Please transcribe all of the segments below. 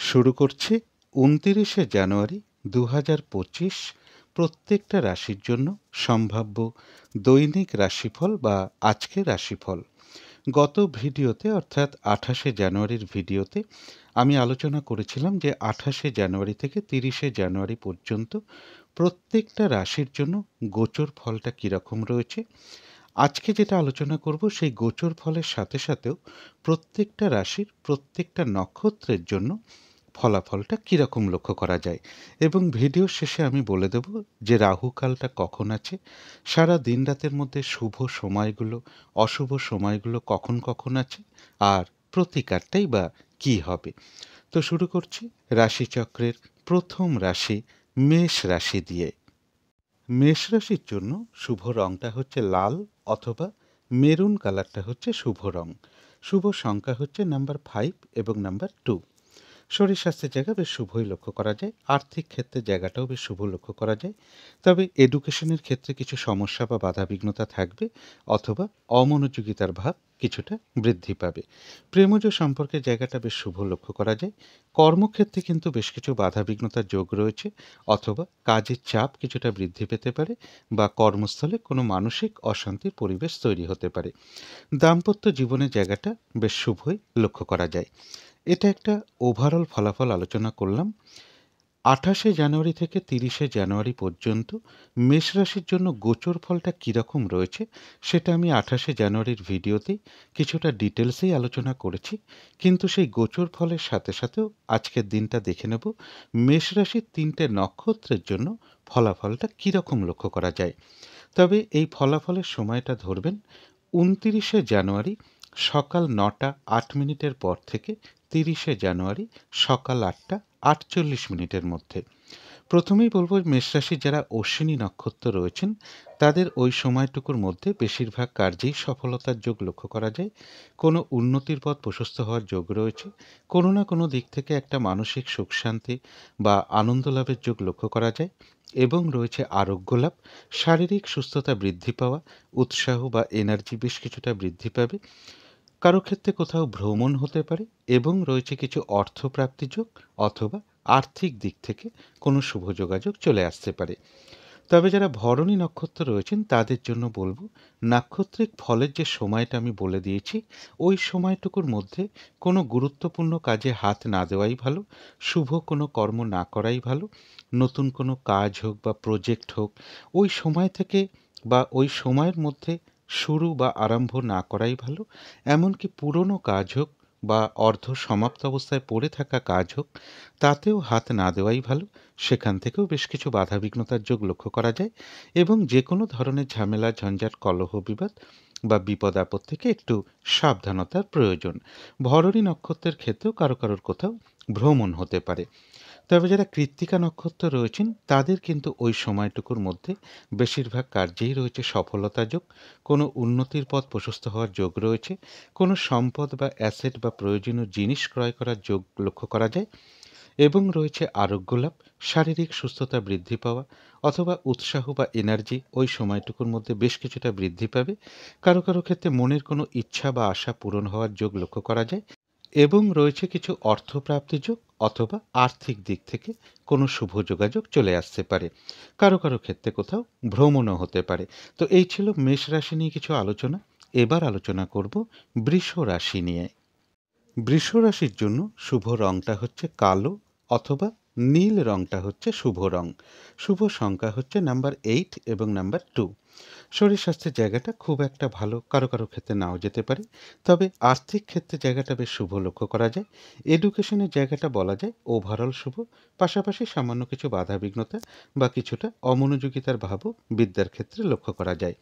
শুরু করছি ২৯শে জানুয়ারি ২০২৫ প্রত্যেকটা রাশির জন্য সম্ভাব্য দৈনিক রাশিফল বা আজকের রাশিফল। গত ভিডিওতে অর্থাৎ ২৮শে জানুয়ারির ভিডিওতে আমি আলোচনা করেছিলাম যে ২৮শে জানুয়ারি থেকে ৩০শে জানুয়ারি পর্যন্ত প্রত্যেকটা রাশির জন্য গোচর ফলটা কীরকম রয়েছে। আজকে যেটা আলোচনা করব সেই গোচর ফলের সাথে সাথেও প্রত্যেকটা রাশির প্রত্যেকটা নক্ষত্রের জন্য ফলাফলটা কীরকম লক্ষ্য করা যায় এবং ভিডিওর শেষে আমি বলে দেব যে রাহুকালটা কখন আছে, সারা দিন রাতের মধ্যে শুভ সময়গুলো, অশুভ সময়গুলো কখন কখন আছে, আর প্রতিকারটাই বা কী হবে। তো শুরু করছি রাশিচক্রের প্রথম রাশি মেষ রাশি দিয়ে। মেষ রাশির জন্য শুভ রঙটা হচ্ছে লাল অথবা মেরুন কালারটা হচ্ছে শুভ রং। শুভ সংখ্যা হচ্ছে নাম্বার 5 এবং নাম্বার 2। শরীর স্বাস্থ্যের জায়গা বেশ শুভই লক্ষ্য করা যায়, আর্থিক ক্ষেত্রে জায়গাটাও বেশ শুভ লক্ষ্য করা যায়। তবে এডুকেশনের ক্ষেত্রে কিছু সমস্যা বা বাধাবিঘ্নতা থাকবে অথবা অমনোযোগিতার ভাব কিছুটা বৃদ্ধি পাবে। প্রেমজ সম্পর্কের জায়গাটা বেশ শুভ লক্ষ্য করা যায়। কর্মক্ষেত্রে কিন্তু বেশ কিছু বাধাবিঘ্নতার যোগ রয়েছে অথবা কাজের চাপ কিছুটা বৃদ্ধি পেতে পারে বা কর্মস্থলে কোনো মানসিক অশান্তির পরিবেশ তৈরি হতে পারে। দাম্পত্য জীবনের জায়গাটা বেশ শুভই লক্ষ্য করা যায়। এটা একটা ওভারঅল ফলাফল আলোচনা করলাম। ২৮শে জানুয়ারি থেকে ৩০শে জানুয়ারি পর্যন্ত মেষ রাশির জন্য গোচর ফলটা কীরকম রয়েছে সেটা আমি ২৮শে জানুয়ারির ভিডিওতেই কিছুটা ডিটেলসেই আলোচনা করেছি, কিন্তু সেই গোচর ফলের সাথে সাথেও আজকের দিনটা দেখে নেব মেষ রাশির ৩টে নক্ষত্রের জন্য ফলাফলটা কীরকম লক্ষ্য করা যায়। তবে এই ফলাফলের সময়টা ধরবেন ২৯শে জানুয়ারি সকাল ৯টা ৮ মিনিটের পর থেকে ৩০শে জানুয়ারি সকাল ৮টা ৪৮ মিনিটের মধ্যে। প্রথমেই বলব মেষরাশির যারা অশ্বিনী নক্ষত্র রয়েছেন তাদের ওই সময়টুকুর মধ্যে বেশিরভাগ কার্যেই সফলতার যোগ লক্ষ্য করা যায়। কোনো উন্নতির পথ প্রশস্ত হওয়ার যোগ রয়েছে। কোনো না কোনো দিক থেকে একটা মানসিক সুখ শান্তি বা আনন্দ লাভের যোগ লক্ষ্য করা যায় এবং রয়েছে আরোগ্য লাভ, শারীরিক সুস্থতা বৃদ্ধি পাওয়া, উৎসাহ বা এনার্জি বেশ কিছুটা বৃদ্ধি পাবে। কারো ক্ষেত্রে কোথাও ভ্রমণ হতে পারে এবং রয়েছে কিছু অর্থপ্রাপ্তি যোগ অথবা আর্থিক দিক থেকে কোনো শুভ যোগাযোগ চলে আসতে পারে। তবে যারা ভরণী নক্ষত্র রয়েছেন তাদের জন্য বলবো নাক্ষত্রিক ফলের যে সময়টা আমি বলে দিয়েছি ওই সময়টুকুর মধ্যে কোনো গুরুত্বপূর্ণ কাজে হাত না দেওয়াই ভালো, শুভ কোনো কর্ম না করাই ভালো। নতুন কোনো কাজ হোক বা প্রজেক্ট হোক ওই সময় থেকে বা ওই সময়ের মধ্যে শুরু বা আরম্ভ না করাই ভালো। এমনকি পুরনো কাজ হোক বা অর্ধ সমাপ্ত অবস্থায় পড়ে থাকা কাজ হোক তাতেও হাত না দেওয়াই ভালো। সেখান থেকেও বেশ কিছু বাধাবিঘ্নতার যোগ লক্ষ্য করা যায় এবং যে কোনো ধরনের ঝামেলা ঝঞ্ঝাট কলহ বিবাদ বা বিপদ আপদ থেকে একটু সাবধানতার প্রয়োজন। ভরণী নক্ষত্রের ক্ষেত্রেও কারো কারোর কোথাও ভ্রমণ হতে পারে। তবে যারা কৃত্তিকা নক্ষত্র রয়েছেন তাদের কিন্তু ওই সময়টুকুর মধ্যে বেশিরভাগ কার্যেই রয়েছে সফলতা যোগ, কোনো উন্নতির পথ প্রশস্ত হওয়ার যোগ রয়েছে, কোনো সম্পদ বা অ্যাসেট বা প্রয়োজনীয় জিনিস ক্রয় করার যোগ লক্ষ্য করা যায় এবং রয়েছে আরোগ্য লাভ, শারীরিক সুস্থতা বৃদ্ধি পাওয়া অথবা উৎসাহ বা এনার্জি ওই সময়টুকুর মধ্যে বেশ কিছুটা বৃদ্ধি পাবে। কারো কারো ক্ষেত্রে মনের কোনো ইচ্ছা বা আশা পূরণ হওয়ার যোগ লক্ষ্য করা যায় এবং রয়েছে কিছু অর্থপ্রাপ্তি যোগ অথবা আর্থিক দিক থেকে কোনো শুভ যোগাযোগ চলে আসতে পারে। কারো কারো ক্ষেত্রে কোথাও ভ্রমণও হতে পারে। তো এই ছিল মেষ রাশি নিয়ে কিছু আলোচনা। এবার আলোচনা করব বৃষ রাশি নিয়ে। বৃষ রাশির জন্য শুভ রংটা হচ্ছে কালো অথবা নীল রংটা হচ্ছে শুভ রং। শুভ সংখ্যা হচ্ছে নাম্বার 8 এবং নাম্বার 2। শরীর স্বাস্থ্যের জায়গাটা খুব একটা ভালো, কারো কারো ক্ষেত্রে নাও যেতে পারে। তবে আর্থিক ক্ষেত্রে জায়গাটা বেশ শুভ লক্ষ্য করা যায়। এডুকেশনের জায়গাটা বলা যায় ওভারঅল শুভ, পাশাপাশি সামান্য কিছু বাধাবিঘ্নতা বা কিছুটা অমনোযোগিতার ভাবও বিদ্যার ক্ষেত্রে লক্ষ্য করা যায়।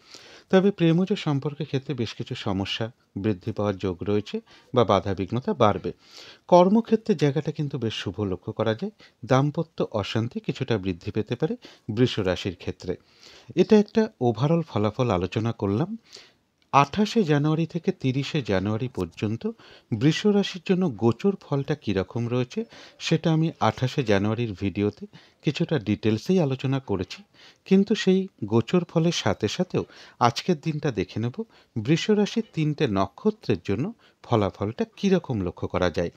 তবে প্রেমজ সম্পর্কের ক্ষেত্রে বেশ কিছু সমস্যা বৃদ্ধি পাওয়ার যোগ রয়েছে বা বাধাবিঘ্নতা বাড়বে। কর্মক্ষেত্রে জায়গাটা কিন্তু বেশ শুভ লক্ষ্য করা যায়। দাম্পত্য অশান্তি কিছুটা বৃদ্ধি পেতে পারে বৃষ রাশির ক্ষেত্রে। এটা একটা ওভারঅল ফলাফল আলোচনা করলাম। ২৮শে জানুয়ারি থেকে ৩০শে জানুয়ারি পর্যন্ত বৃষ রাশির জন্য গোচর ফলটা কীরকম রয়েছে সেটা আমি ২৮শে জানুয়ারির ভিডিওতে কিছুটা ডিটেলসেই আলোচনা করেছি, কিন্তু সেই গোচর ফলের সাথে সাথেও আজকের দিনটা দেখে নেব বৃষ রাশির ৩টে নক্ষত্রের জন্য ফলাফলটা কীরকম লক্ষ্য করা যায়।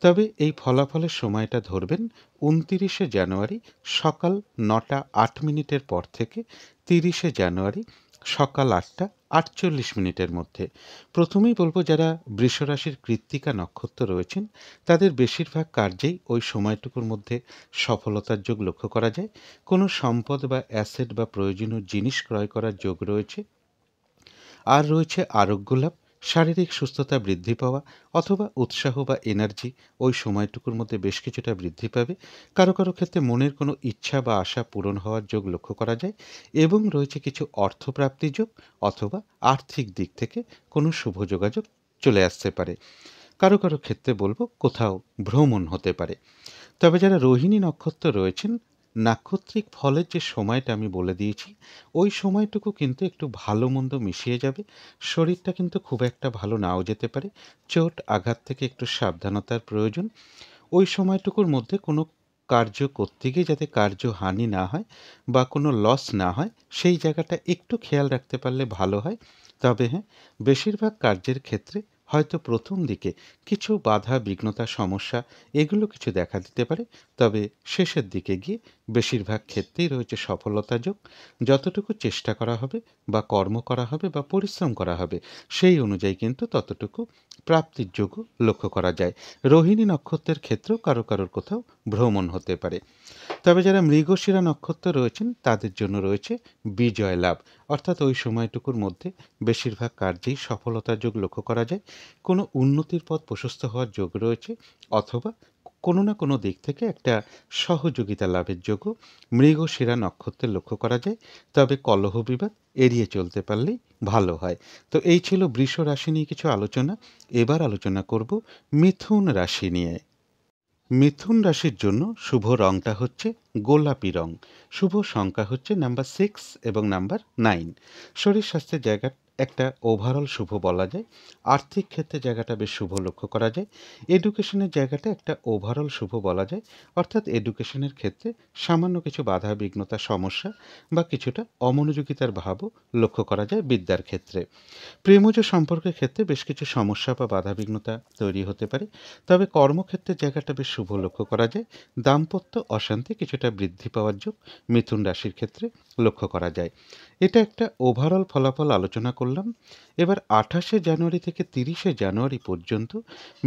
তবে এই ফলাফলের সময়টা ধরবেন ২৯শে জানুয়ারি সকাল ৯টা ৮ মিনিটের পর থেকে ৩০শে জানুয়ারি সকাল ৮টা ৪৮ মিনিটের মধ্যে। প্রথমেই বলবো, যারা বৃষরাশির কৃত্তিকা নক্ষত্র রয়েছেন তাদের বেশিরভাগ কার্যেই ওই সময়টুকুর মধ্যে সফলতার যোগ লক্ষ্য করা যায়। কোনো সম্পদ বা অ্যাসেট বা প্রয়োজনীয় জিনিস ক্রয় করার যোগ রয়েছে। আর রয়েছে আরোগ্য লাভ, শারীরিক সুস্থতা বৃদ্ধি পাওয়া অথবা উৎসাহ বা এনার্জি ওই সময়টুকুর মধ্যে বেশ কিছুটা বৃদ্ধি পাবে। কারো কারো ক্ষেত্রে মনের কোনো ইচ্ছা বা আশা পূরণ হওয়ার যোগ লক্ষ্য করা যায় এবং রয়েছে কিছু অর্থপ্রাপ্তির যোগ অথবা আর্থিক দিক থেকে কোনো শুভ যোগাযোগ চলে আসতে পারে। কারো কারো ক্ষেত্রে বলবো কোথাও ভ্রমণ হতে পারে। তবে যারা রোহিণী নক্ষত্র রয়েছেন, নাক্ষত্রিক ফলের যে সময়টা আমি বলে দিয়েছি, ওই সময়টুকু কিন্তু একটু ভালো মন্দ মিশিয়ে যাবে। শরীরটা কিন্তু খুব একটা ভালো নাও যেতে পারে। চোট আঘাত থেকে একটু সাবধানতার প্রয়োজন। ওই সময়টুকুর মধ্যে কোনো কার্য করতে গিয়ে যাতে কার্যহানি না হয় বা কোনো লস না হয়, সেই জায়গাটা একটু খেয়াল রাখতে পারলে ভালো হয়। তবে হ্যাঁ, বেশিরভাগ কার্যের ক্ষেত্রে হয়তো প্রথম দিকে কিছু বাধা বিঘ্নতা সমস্যা এগুলো কিছু দেখা দিতে পারে। তবে শেষের দিকে গিয়ে বেশিরভাগ ক্ষেত্রেই রয়েছে সফলতা যোগ। যতটুকু চেষ্টা করা হবে বা কর্ম করা হবে বা পরিশ্রম করা হবে, সেই অনুযায়ী কিন্তু ততটুকু প্রাপ্তির যোগও লক্ষ্য করা যায়। রোহিণী নক্ষত্রের ক্ষেত্রেও কারো কারোর কোথাও ভ্রমণ হতে পারে। তবে যারা মৃগশিরা নক্ষত্র রয়েছেন তাদের জন্য রয়েছে বিজয় লাভ, অর্থাৎ ওই সময়টুকুর মধ্যে বেশিরভাগ কার্যেই সফলতার যোগ লক্ষ্য করা যায়। কোনো উন্নতির পথ প্রশস্ত হওয়ার যোগ রয়েছে অথবা কোনো না কোনো দিক থেকে একটা সহযোগিতা লাভের যোগও মৃগশিরা নক্ষত্রে লক্ষ্য করা যায়। তবে কলহ বিবাদ এড়িয়ে চলতে পারলেই ভালো হয়। তো এই ছিল বৃষ রাশি নিয়ে কিছু আলোচনা। এবার আলোচনা করব মিথুন রাশি নিয়ে। মিথুন রাশির জন্য শুভ রংটা হচ্ছে গোলাপি রং। শুভ সংখ্যা হচ্ছে নাম্বার 6 এবং নাম্বার 9। শরীর স্বাস্থ্যের জায়গা একটা ওভারঅল শুভ বলা যায়। আর্থিক ক্ষেত্রে জায়গাটা বেশ শুভ লক্ষ্য করা যায়। এডুকেশনের জায়গাটা একটা ওভারঅল শুভ বলা যায়। অর্থাৎ এডুকেশনের ক্ষেত্রে সামান্য কিছু বাধা বিঘ্নতা সমস্যা বা কিছুটা অমনোযোগিতার ভাবও লক্ষ্য করা যায় বিদ্যার ক্ষেত্রে। প্রেমজ সম্পর্কের ক্ষেত্রে বেশ কিছু সমস্যা বা বাধাবিঘ্নতা তৈরি হতে পারে। তবে কর্মক্ষেত্রের জায়গাটা বেশ শুভ লক্ষ্য করা যায়। দাম্পত্য অশান্তি কিছুটা বৃদ্ধি পাওয়ার যোগ মিথুন রাশির ক্ষেত্রে লক্ষ্য করা যায়। এটা একটা ওভারঅল ফলাফল আলোচনা করলাম। এবার ২৮শে জানুয়ারি থেকে ৩০শে জানুয়ারি পর্যন্ত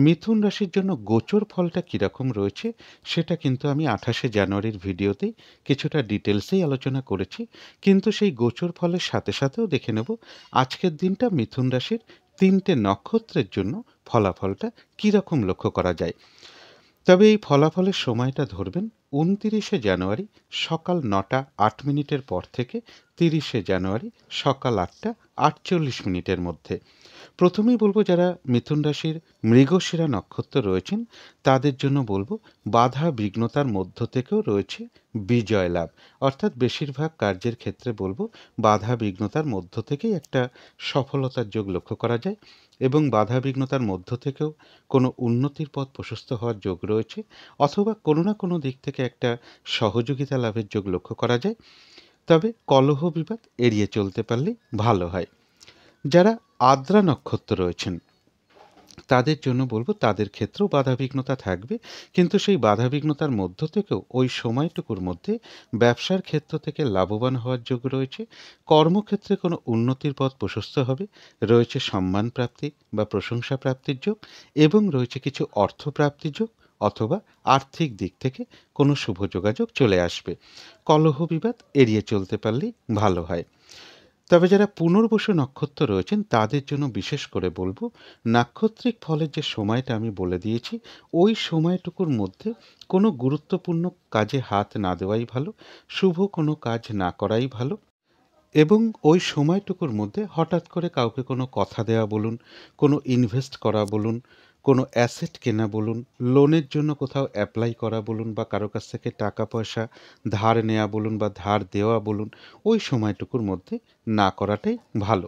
মিথুন রাশির জন্য গোচর ফলটা কীরকম রয়েছে সেটা কিন্তু আমি ২৮শে জানুয়ারির ভিডিওতেই কিছুটা ডিটেলসেই আলোচনা করেছি। কিন্তু সেই গোচর ফলের সাথে সাথেও দেখে নেব আজকের দিনটা মিথুন রাশির ৩টে নক্ষত্রের জন্য ফলাফলটা কীরকম লক্ষ্য করা যায়। তবে এই ফলাফলের সময়টা ধরবেন ২৯শে জানুয়ারি সকাল ৯টা ৮ মিনিটের পর থেকে ৩০শে জানুয়ারি সকাল ৮টা ৪৮ মিনিটের মধ্যে। প্রথমেই বলবো, যারা মিথুন রাশির মৃগশিরা নক্ষত্র রয়েছেন তাদের জন্য বলবো বাধা বিঘ্নতার মধ্য থেকেও রয়েছে বিজয় লাভ। অর্থাৎ বেশিরভাগ কার্যের ক্ষেত্রে বলবো বাধা বিঘ্নতার মধ্য থেকেই একটা সফলতার যোগ লক্ষ্য করা যায় এবং বাধা বিঘ্নতার মধ্য থেকেও কোনো উন্নতির পথ প্রশস্ত হওয়ার যোগ রয়েছে অথবা কোনো না কোনো দিক থেকে একটা সহযোগিতা লাভের যোগ লক্ষ্য করা যায়। তবে কলহ বিবাদ এড়িয়ে চলতে পারলেই ভালো হয়। যারা আদ্রা নক্ষত্র রয়েছেন তাদের জন্য বলবো তাদের ক্ষেত্রেও বাধাবিঘ্নতা থাকবে, কিন্তু সেই বাধাবিঘ্নতার মধ্য থেকেও ওই সময়টুকুর মধ্যে ব্যবসার ক্ষেত্র থেকে লাভবান হওয়ার যোগ রয়েছে। কর্মক্ষেত্রে কোনো উন্নতির পথ প্রশস্ত হবে, রয়েছে সম্মান প্রাপ্তি বা প্রশংসা প্রাপ্তির যোগ এবং রয়েছে কিছু অর্থপ্রাপ্তির যোগ অথবা আর্থিক দিক থেকে কোনো শুভ যোগাযোগ চলে আসবে। কলহ বিবাদ এড়িয়ে চলতে পারলেই ভালো হয়। তবে যারা পুনর্বসু নক্ষত্র রয়েছেন তাদের জন্য বিশেষ করে বলবো নাক্ষত্রিক ফলের যে সময়টা আমি বলে দিয়েছি ওই সময়টুকুর মধ্যে কোনো গুরুত্বপূর্ণ কাজে হাত না দেওয়াই ভালো, শুভ কোনো কাজ না করাই ভালো এবং ওই সময়টুকুর মধ্যে হঠাৎ করে কাউকে কোনো কথা দেওয়া বলুন, কোনো ইনভেস্ট করা বলুন, কোনো অ্যাসেট কেনা বলুন, লোনের জন্য কোথাও অ্যাপ্লাই করা বলুন বা কারো কাছ থেকে টাকা পয়সা ধার নেওয়া বলুন বা ধার দেওয়া বলুন, ওই সময়টুকুর মধ্যে না করাটাই ভালো।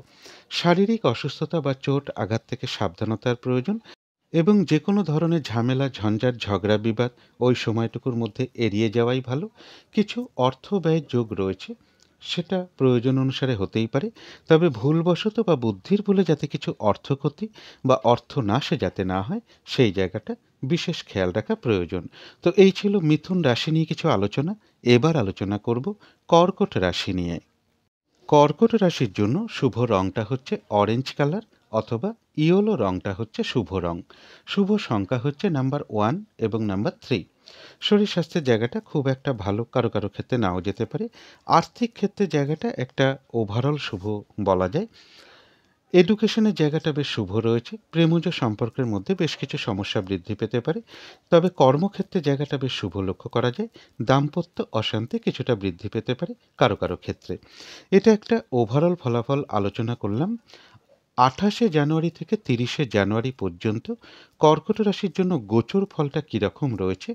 শারীরিক অসুস্থতা বা চোট আঘাত থেকে সাবধানতার প্রয়োজন এবং যে কোনো ধরনের ঝামেলা ঝঞ্ঝাট ঝগড়া বিবাদ ওই সময়টুকুর মধ্যে এড়িয়ে যাওয়াই ভালো। কিছু অর্থ ব্যয়ের যোগ রয়েছে, সেটা প্রয়োজন অনুসারে হতেই পারে। তবে ভুলবশত বা বুদ্ধির ভুলে যাতে কিছু অর্থ ক্ষতি বা অর্থ নাশে যাতে না হয় সেই জায়গাটা বিশেষ খেয়াল রাখা প্রয়োজন। তো এই ছিল মিথুন রাশি নিয়ে কিছু আলোচনা। এবার আলোচনা করব কর্কট রাশি নিয়ে। কর্কট রাশির জন্য শুভ রংটা হচ্ছে অরেঞ্জ কালার অথবা ইয়েলো রংটা হচ্ছে শুভ রং। শুভ সংখ্যা হচ্ছে নাম্বার 1 এবং নাম্বার 3। শরীর স্বাস্থ্যের জায়গাটা খুব একটা ভালো, কারো কারো ক্ষেত্রে নাও যেতে পারে। আর্থিক ক্ষেত্রে জায়গাটা একটা ওভারঅল শুভ বলা যায়। এডুকেশনের জায়গাটা বেশ শুভ রয়েছে। প্রেমজ সম্পর্কের মধ্যে বেশ কিছু সমস্যা বৃদ্ধি পেতে পারে, তবে কর্মক্ষেত্রে জায়গাটা বেশ শুভ লক্ষ্য করা যায়। দাম্পত্য অশান্তি কিছুটা বৃদ্ধি পেতে পারে কারো কারো ক্ষেত্রে। এটা একটা ওভারঅল ফলাফল আলোচনা করলাম। 28শে জানুয়ারি থেকে 30শে জানুয়ারি পর্যন্ত কর্কট রাশির জন্য গোচর ফলটা কীরকম রয়েছে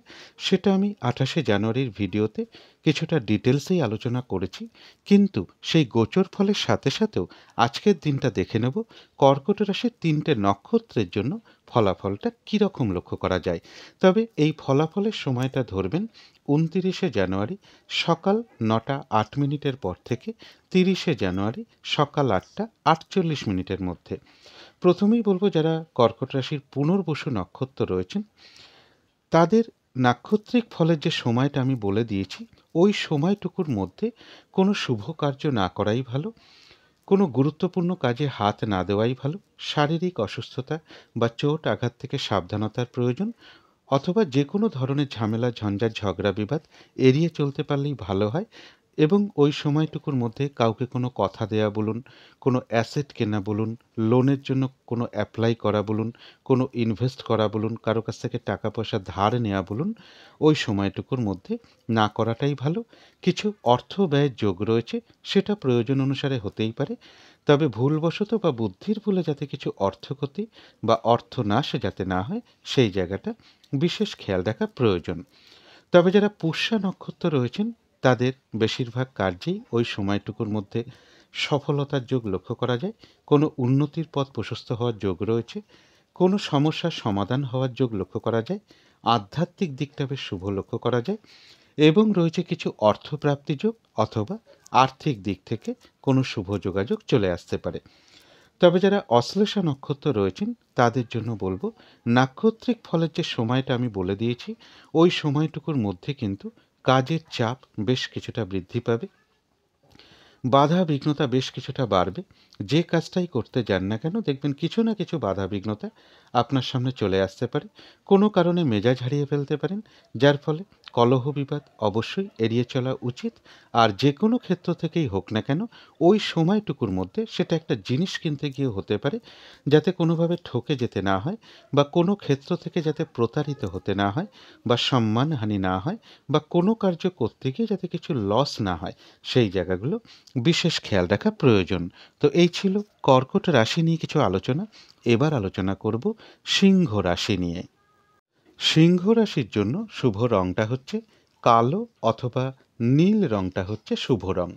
সেটা আমি 28শে জানুয়ারির ভিডিওতে কিছুটা ডিটেলসেই আলোচনা করেছি, কিন্তু সেই গোচর ফলের সাথে সাথেও আজকের দিনটা দেখে নেব কর্কট রাশির 3টে নক্ষত্রের জন্য ফলাফলটা কীরকম লক্ষ্য করা যায়। তবে এই ফলাফলের সময়টা ধরবেন 29শে জানুয়ারি সকাল 9টা 8 মিনিটের পর থেকে 30শে জানুয়ারি সকাল 8টা 48 মিনিটের মধ্যে। প্রথমেই বলবো যারা কর্কট রাশির পুনর্বসু নক্ষত্র রয়েছেন তাদের নাক্ষত্রিক ফলের যে সময়টা আমি বলে দিয়েছি ওই সময়টুকুর মধ্যে কোনো শুভ কার্য না করাই ভালো, কোনো গুরুত্বপূর্ণ কাজে হাত না দেওয়াই ভালো। শারীরিক অসুস্থতা বা চোট আঘাত থেকে সাবধানতার প্রয়োজন, অথবা যে কোনো ধরনের ঝামেলা ঝঞ্ঝাট ঝগড়া বিবাদ এড়িয়ে চলতে পারলেই ভালো হয়। এবং ওই সময়টুকুর মধ্যে কাউকে কোনো কথা দেয়া বলুন, কোনো অ্যাসেট কেনা বলুন, লোনের জন্য কোনো অ্যাপ্লাই করা বলুন, কোনো ইনভেস্ট করা বলুন, কারো কাছ থেকে টাকা পয়সা ধার নেওয়া বলুন, ওই সময়টুকুর মধ্যে না করাটাই ভালো। কিছু অর্থ ব্যয়ের যোগ রয়েছে, সেটা প্রয়োজন অনুসারে হতেই পারে, তবে ভুলবশত বা বুদ্ধির ভুলে যাতে কিছু অর্থক্ষতি বা অর্থনাশ যাতে না হয় সেই জায়গাটা বিশেষ খেয়াল রাখা প্রয়োজন। তবে যারা পুষ্যা নক্ষত্র রয়েছেন তাদের বেশিরভাগ কার্যেই ওই সময়টুকুর মধ্যে সফলতার যোগ লক্ষ্য করা যায়। কোনো উন্নতির পথ প্রশস্ত হওয়ার যোগ রয়েছে, কোনো সমস্যার সমাধান হওয়ার যোগ লক্ষ্য করা যায়, আধ্যাত্মিক দিকটা বেশ শুভ লক্ষ্য করা যায়, এবং রয়েছে কিছু অর্থপ্রাপ্তি যোগ অথবা আর্থিক দিক থেকে কোনো শুভ যোগাযোগ চলে আসতে পারে। তবে যারা অশ্লেষা নক্ষত্র রয়েছেন তাদের জন্য বলবো নাক্ষত্রিক ফলের যে সময়টা আমি বলে দিয়েছি ওই সময়টুকুর মধ্যে কিন্তু কাজের চাপ বেশ কিছুটা বৃদ্ধি পাবে, বাধা বিঘ্নতা বেশ কিছুটা বাড়বে। যে কাজটাই করতে যান না কেন দেখবেন কিছু না কিছু বাধা বিঘ্নতা আপনার সামনে চলে আসতে পারে, কোনো কারণে মেজাজ হারিয়ে ফেলতে পারেন, যার ফলে কলহ বিবাদ অবশ্যই এড়িয়ে চলা উচিত। আর যে কোনো ক্ষেত্র থেকেই হোক না কেন ওই সময়টুকুর মধ্যে সেটা একটা জিনিস কিনতে গিয়ে হতে পারে, যাতে কোনোভাবে ঠকে যেতে না হয়, বা কোনো ক্ষেত্র থেকে যাতে প্রতারিত হতে না হয়, বা সম্মানহানি না হয়, বা কোনো কার্য করতে গিয়ে যাতে কিছু লস না হয়, সেই জায়গাগুলো বিশেষ খেয়াল রাখা প্রয়োজন। তো এই ছিল কর্কট রাশি নিয়ে কিছু আলোচনা। এবার আলোচনা করব সিংহ রাশি নিয়ে। সিংহ রাশির জন্য শুভ রংটা হচ্ছে কালো অথবা নীল রংটা হচ্ছে শুভ রং।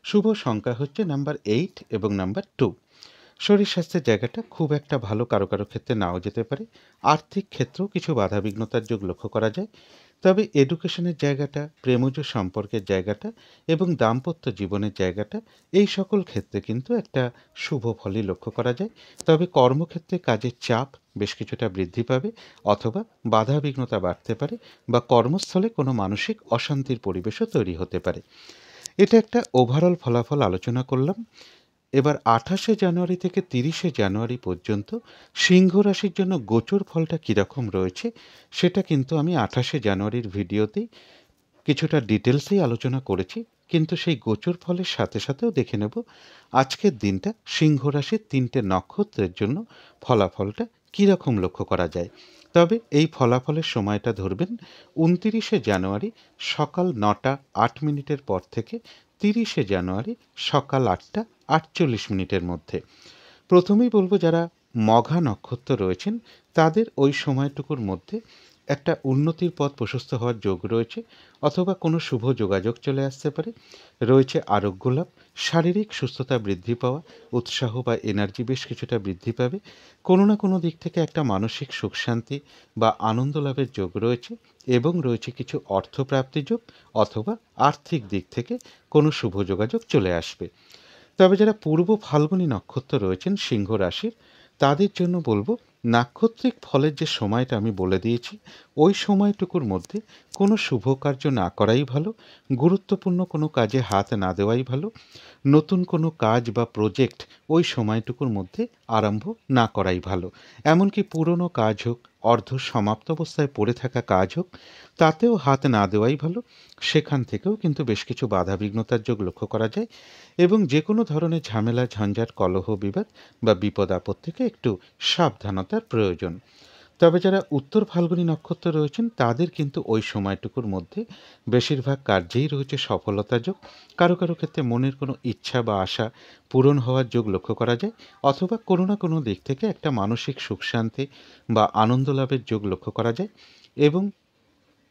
শুভ সংখ্যা হচ্ছে নাম্বার 8 এবং নাম্বার 2। শরীর স্বাস্থ্যের জায়গাটা খুব একটা ভালো, কারো কারো ক্ষেত্রে নাও যেতে পারে। আর্থিক ক্ষেত্রেও কিছু বাধাবিঘ্নতার যোগ লক্ষ্য করা যায়, তবে এডুকেশনের জায়গাটা, প্রেমজ সম্পর্কের জায়গাটা এবং দাম্পত্য জীবনের জায়গাটা এই সকল ক্ষেত্রে কিন্তু একটা শুভ ফলই লক্ষ্য করা যায়। তবে কর্মক্ষেত্রে কাজের চাপ বেশ কিছুটা বৃদ্ধি পাবে, অথবা বাধাবিঘ্নতা বাড়তে পারে, বা কর্মস্থলে কোনো মানসিক অশান্তির পরিবেশও তৈরি হতে পারে। এটা একটা ওভারঅল ফলাফল আলোচনা করলাম। এবার 28শে জানুয়ারি থেকে 30শে জানুয়ারি পর্যন্ত সিংহ রাশির জন্য গোচর ফলটা কীরকম রয়েছে সেটা কিন্তু আমি 28শে জানুয়ারির ভিডিওতেই কিছুটা ডিটেলসেই আলোচনা করেছি, কিন্তু সেই গোচর ফলের সাথে সাথেও দেখে নেব আজকের দিনটা সিংহ রাশির 3টে নক্ষত্রের জন্য ফলাফলটা কীরকম লক্ষ্য করা যায়। তবে এই ফলাফলের সময়টা ধরবেন 29শে জানুয়ারি সকাল 9টা 8 মিনিটের পর থেকে 30শে জানুয়ারি সকাল 8টা 48 মিনিটের মধ্যে। প্রথমেই বলবো যারা মঘা নক্ষত্র রয়েছেন তাদের ওই সময়টুকুর মধ্যে একটা উন্নতির পথ প্রশস্ত হওয়ার যোগ রয়েছে, অথবা কোনো শুভ যোগাযোগ চলে আসতে পারে। রয়েছে আরোগ্য লাভ, শারীরিক সুস্থতা বৃদ্ধি পাওয়া, উৎসাহ বা এনার্জি বেশ কিছুটা বৃদ্ধি পাবে। কোনো না কোনো দিক থেকে একটা মানসিক সুখ শান্তি বা আনন্দ লাভের যোগ রয়েছে, এবং রয়েছে কিছু অর্থপ্রাপ্তি যোগ, অথবা আর্থিক দিক থেকে কোনো শুভ যোগাযোগ চলে আসবে। তবে যারা পূর্ব ফাল্গুনী নক্ষত্র রয়েছেন সিংহ রাশির তাদের জন্য বলবো নাক্ষত্রিক ফলের যে সময়টা আমি বলে দিয়েছি, ওই সময়টুকুর মধ্যে কোনো শুভ কার্য না করাই ভালো, গুরুত্বপূর্ণ কোনো কাজে হাত না দেওয়াই ভালো, নতুন কোনো কাজ বা প্রজেক্ট ওই সময়টুকুর মধ্যে আরম্ভ না করাই ভালো। এমনকি পুরনো কাজ হোক, অর্ধ সমাপ্ত অবস্থায় পড়ে থাকা কাজ হোক, তাতেও হাত না দেওয়াই ভালো। সেখান থেকেও কিন্তু বেশ কিছু বাধাবিঘ্নতার যোগ লক্ষ্য করা যায় এবং যে কোনো ধরনের ঝামেলা, ঝঞ্ঝাট, কলহ, বিবাদ বা বিপদ আপদ থেকে একটু সাবধানতার প্রয়োজন। তবে যারা উত্তর ফাল্গুনী নক্ষত্র রয়েছেন তাদের কিন্তু ওই সময়টুকুর মধ্যে বেশিরভাগ কার্যেই রয়েছে সফলতা যোগ। কারো কারো ক্ষেত্রে মনের কোনো ইচ্ছা বা আশা পূরণ হওয়ার যোগ লক্ষ্য করা যায়, অথবা কোনো না কোনো দিক থেকে একটা মানসিক সুখ শান্তি বা আনন্দ লাভের যোগ লক্ষ্য করা যায় এবং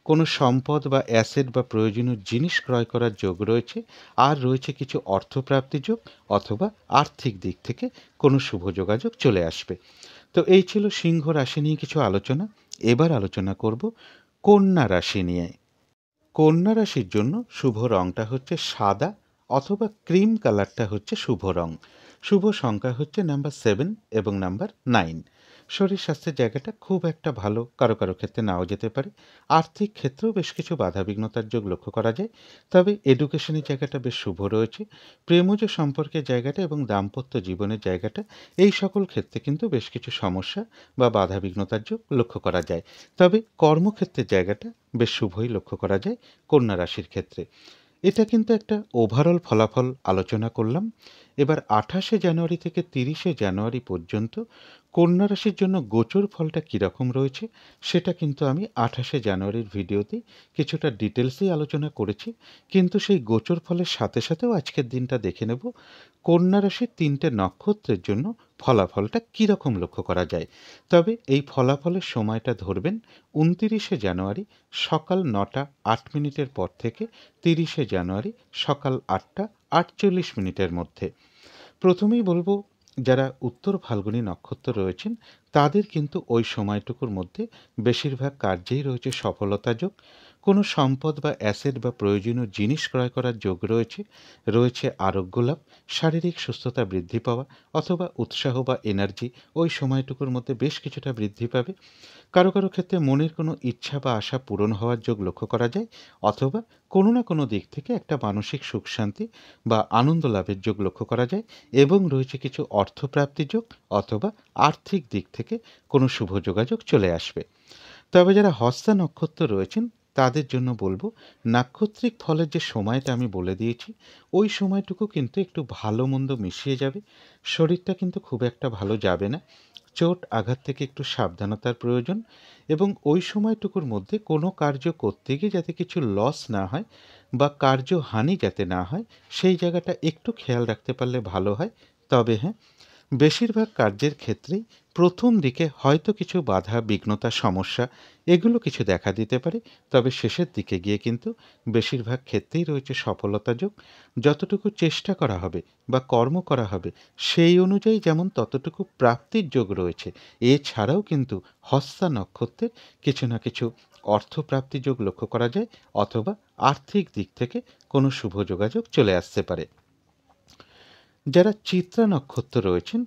কোনো সম্পদ বা অ্যাসেট বা প্রয়োজনীয় জিনিস ক্রয় করার যোগ রয়েছে। আর রয়েছে কিছু অর্থপ্রাপ্তি যোগ, অথবা আর্থিক দিক থেকে কোনো শুভ যোগাযোগ চলে আসবে। তো এই ছিল সিংহ রাশি নিয়ে কিছু আলোচনা। এবার আলোচনা করব কন্যা রাশি নিয়ে। কন্যা রাশির জন্য শুভ রংটা হচ্ছে সাদা, অথবা ক্রিম কালারটা হচ্ছে শুভ রং। শুভ সংখ্যা হচ্ছে নাম্বার 7 এবং নাম্বার 9। শরীর স্বাস্থ্যের জায়গাটা খুব একটা ভালো, কারো কারো ক্ষেত্রে নাও যেতে পারে। আর্থিক ক্ষেত্রেও বেশ কিছু বাধাবিঘ্নতার যোগ লক্ষ্য করা যায়। তবে এডুকেশনের জায়গাটা বেশ শুভ রয়েছে। প্রেমজ সম্পর্কের জায়গাটা এবং দাম্পত্য জীবনের জায়গাটা, এই সকল ক্ষেত্রে কিন্তু বেশ কিছু সমস্যা বা বাধাবিঘ্নতার যোগ লক্ষ্য করা যায়। তবে কর্মক্ষেত্রের জায়গাটা বেশ শুভই লক্ষ্য করা যায় কন্যা রাশির ক্ষেত্রে। এটা কিন্তু একটা ওভারঅল ফলাফল আলোচনা করলাম। এবার 28শে জানুয়ারি থেকে 30শে জানুয়ারি পর্যন্ত কন্যা রাশির জন্য গোচর ফলটা কীরকম রয়েছে সেটা কিন্তু আমি 28শে জানুয়ারির ভিডিওতেই কিছুটা ডিটেলসেই আলোচনা করেছি। কিন্তু সেই গোচর ফলের সাথে সাথেও আজকের দিনটা দেখে নেব কন্যা রাশির 3টে নক্ষত্রের জন্য ফলাফলটা কীরকম লক্ষ্য করা যায়। তবে এই ফলাফলের সময়টা ধরবেন 29শে জানুয়ারি সকাল 9টা 8 মিনিটের পর থেকে 30শে জানুয়ারি সকাল 8টা 48 মিনিটের মধ্যে। প্রথমেই বলবো, যারা উত্তর ফাল্গুনী নক্ষত্র রয়েছেন তাদের কিন্তু ওই সময়টুকুর মধ্যে বেশিরভাগ কার্যেই রয়েছে সফলতা যোগ। কোনো সম্পদ বা অ্যাসেট বা প্রয়োজনীয় জিনিস ক্রয় করার যোগ রয়েছে। রয়েছে আরোগ্য লাভ, শারীরিক সুস্থতা বৃদ্ধি পাওয়া, অথবা উৎসাহ বা এনার্জি ওই সময়টুকুর মধ্যে বেশ কিছুটা বৃদ্ধি পাবে। কারো কারো ক্ষেত্রে মনের কোনো ইচ্ছা বা আশা পূরণ হওয়ার যোগ লক্ষ্য করা যায়, অথবা কোনো না কোনো দিক থেকে একটা মানসিক সুখ শান্তি বা আনন্দ লাভের যোগ লক্ষ্য করা যায় এবং রয়েছে কিছু অর্থপ্রাপ্তি যোগ, অথবা আর্থিক দিক থেকে কোনো শুভ যোগাযোগ চলে আসবে। তবে যারা হস্তা নক্ষত্র রয়েছেন তাদের জন্য বলবো, নাক্ষত্রিক ফলের যে সময়টা আমি বলে দিয়েছি ওই সময়টুকু কিন্তু একটু ভালো মন্দ মিশিয়ে যাবে। শরীরটা কিন্তু খুব একটা ভালো যাবে না। চোট আঘাত থেকে একটু সাবধানতার প্রয়োজন এবং ওই সময়টুকুর মধ্যে কোনো কার্য করতে গিয়ে যাতে কিছু লস না হয় বা কার্যহানি যাতে না হয়, সেই জায়গাটা একটু খেয়াল রাখতে পারলে ভালো হয়। তবে হ্যাঁ, বেশিরভাগ কার্যের ক্ষেত্রেই প্রথম দিকে হয়তো কিছু বাধা বিঘ্নতা সমস্যা এগুলো কিছু দেখা দিতে পারে, তবে শেষের দিকে গিয়ে কিন্তু বেশিরভাগ ক্ষেত্রেই রয়েছে সফলতা যোগ। যতটুকু চেষ্টা করা হবে বা কর্ম করা হবে সেই অনুযায়ী যেমন ততটুকু প্রাপ্তির যোগ রয়েছে, এছাড়াও কিন্তু হস্তা নক্ষত্রের কিছু না কিছু অর্থপ্রাপ্তি যোগ লক্ষ্য করা যায়, অথবা আর্থিক দিক থেকে কোনো শুভ যোগাযোগ চলে আসতে পারে। যারা চিত্রা নক্ষত্র রয়েছেন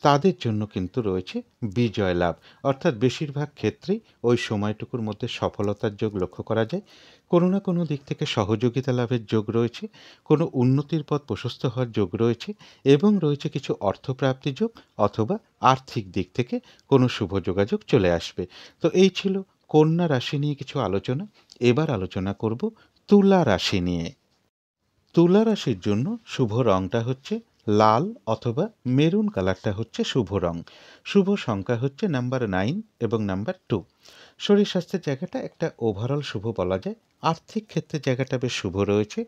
তাদের জন্য কিন্তু রয়েছে বিজয় লাভ, অর্থাৎ বেশিরভাগ ক্ষেত্রেই ওই সময়টুকুর মধ্যে সফলতার যোগ লক্ষ্য করা যায়। কোনো না কোনো দিক থেকে সহযোগিতা লাভের যোগ রয়েছে, কোনো উন্নতির পথ প্রশস্ত হওয়ার যোগ রয়েছে এবং রয়েছে কিছু অর্থপ্রাপ্তি যোগ, অথবা আর্থিক দিক থেকে কোনো শুভ যোগাযোগ চলে আসবে। তো এই ছিল কন্যা রাশি নিয়ে কিছু আলোচনা। এবার আলোচনা করব তুলা রাশি নিয়ে। তুলা রাশির জন্য শুভ রংটা হচ্ছে লাল, অথবা মেরুন কালারটা হচ্ছে শুভ রং। শুভ সংখ্যা হচ্ছে নাম্বার 9 এবং নাম্বার 2। শরীর স্বাস্থ্যের জায়গাটা একটা ওভারঅল শুভ বলা যায়। আর্থিক ক্ষেত্রে জায়গাটা বেশ শুভ রয়েছে।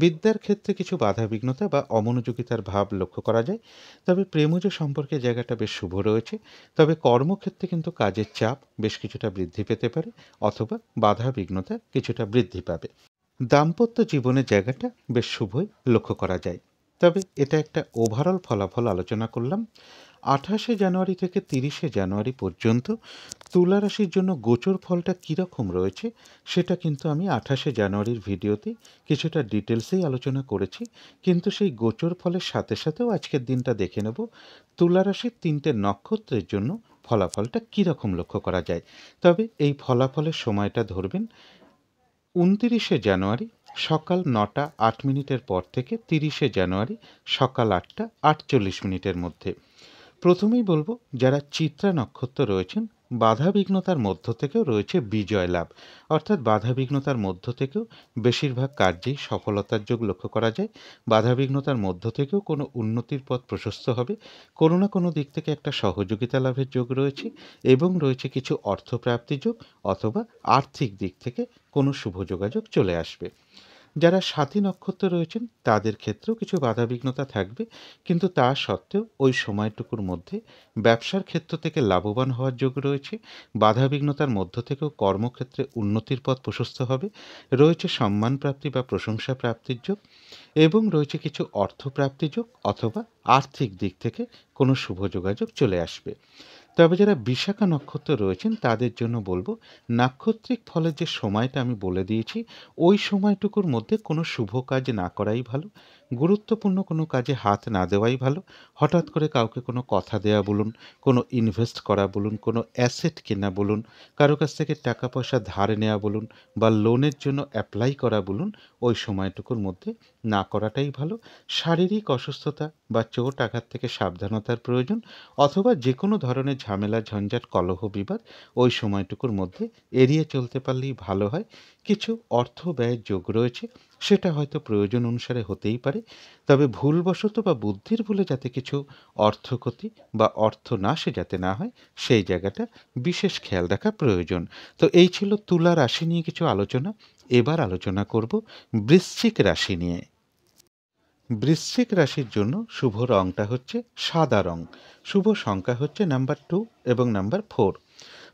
বিদ্যার ক্ষেত্রে কিছু বাধা বিঘ্নতা বা অমনোযোগিতার ভাব লক্ষ্য করা যায়। তবে প্রেমজ সম্পর্কে জায়গাটা বেশ শুভ রয়েছে। তবে কর্মক্ষেত্রে কিন্তু কাজের চাপ বেশ কিছুটা বৃদ্ধি পেতে পারে, অথবা বাধা বিঘ্নতা কিছুটা বৃদ্ধি পাবে। দাম্পত্য জীবনের জায়গাটা বেশ শুভই লক্ষ্য করা যায়। তবে এটা একটা ওভারঅল ফলাফল আলোচনা করলাম। 28শে জানুয়ারি থেকে 30শে জানুয়ারি পর্যন্ত তুলা রাশির জন্য গোচর ফলটা কীরকম রয়েছে সেটা কিন্তু আমি 28শে জানুয়ারির ভিডিওতে কিছুটা ডিটেলসেই আলোচনা করেছি। কিন্তু সেই গোচর ফলের সাথে সাথেও আজকের দিনটা দেখে নেব তুলা রাশির 3টে নক্ষত্রের জন্য ফলাফলটা কীরকম লক্ষ্য করা যায়। তবে এই ফলাফলের সময়টা ধরবেন ২৯শে জানুয়ারি সকাল ৯টা ৮ মিনিটের পর থেকে ৩০শে জানুয়ারি সকাল ৮টা ৪৮ মিনিটের মধ্যে। প্রথমেই বলবো, যারা চিত্রা নক্ষত্র রয়েছেন, বাধাবিঘ্নতার মধ্য থেকেও রয়েছে বিজয় লাভ, অর্থাৎ বাধাবিঘ্নতার মধ্য থেকেও বেশিরভাগ কার্যেই সফলতার যোগ লক্ষ্য করা যায়। বাধাবিঘ্নতার মধ্য থেকেও কোনো উন্নতির পথ প্রশস্ত হবে, কোনো না কোনো দিক থেকে একটা সহযোগিতা লাভের যোগ রয়েছে এবং রয়েছে কিছু অর্থপ্রাপ্তি যোগ অথবা আর্থিক দিক থেকে কোনো শুভ যোগাযোগ চলে আসবে। যারা স্বাতী নক্ষত্র রয়েছেন তাদের ক্ষেত্রেও কিছু বাধাবিঘ্নতা থাকবে, কিন্তু তা সত্ত্বেও ওই সময়টুকুর মধ্যে ব্যবসার ক্ষেত্র থেকে লাভবান হওয়ার যোগ রয়েছে। বাধাবিঘ্নতার মধ্য থেকেও কর্মক্ষেত্রে উন্নতির পথ প্রশস্ত হবে, রয়েছে সম্মান প্রাপ্তি বা প্রশংসা প্রাপ্তির যোগ এবং রয়েছে কিছু অর্থপ্রাপ্তি যোগ অথবা আর্থিক দিক থেকে কোনো শুভ যোগাযোগ চলে আসবে। তবে যারা বিশাখা নক্ষত্র রয়েছেন তাদের জন্য বলবো, নাক্ষত্রিক ফলের যে সময়টা আমি বলে দিয়েছি ওই সময়টুকুর মধ্যে কোনো শুভ কাজ না করাই ভালো, গুরুত্বপূর্ণ কোনো কাজে হাত না দেওয়াই ভালো। হঠাৎ করে কাউকে কোনো কথা দেওয়া বলুন, কোনো ইনভেস্ট করা বলুন, কোনো অ্যাসেট কেনা বলুন, কারো কাছ থেকে টাকা পয়সা ধার নেওয়া বলুন বা লোনের জন্য অ্যাপ্লাই করা বলুন, ওই সময়টুকুর মধ্যে না করাটাই ভালো। শারীরিক অসুস্থতা বা চোট আঘাত থেকে সাবধানতার প্রয়োজন, অথবা যে কোনো ধরনের ঝামেলা ঝঞ্ঝাট কলহ বিবাদ ওই সময়টুকুর মধ্যে এড়িয়ে চলতে পারলেই ভালো হয়। কিছু অর্থ ব্যয়ের যোগ রয়েছে, সেটা হয়তো প্রয়োজন অনুসারে হতেই পারে, তবে ভুলবশত বা বুদ্ধির ভুলে যাতে কিছু অর্থক্ষতি বা অর্থনাশে যাতে না হয় সেই জায়গাটা বিশেষ খেয়াল রাখা প্রয়োজন। তো এই ছিল তুলা রাশি নিয়ে কিছু আলোচনা। এবার আলোচনা করব বৃশ্চিক রাশি নিয়ে। বৃশ্চিক রাশির জন্য শুভ রংটা হচ্ছে সাদা রং, শুভ সংখ্যা হচ্ছে নাম্বার 2 এবং নাম্বার 4।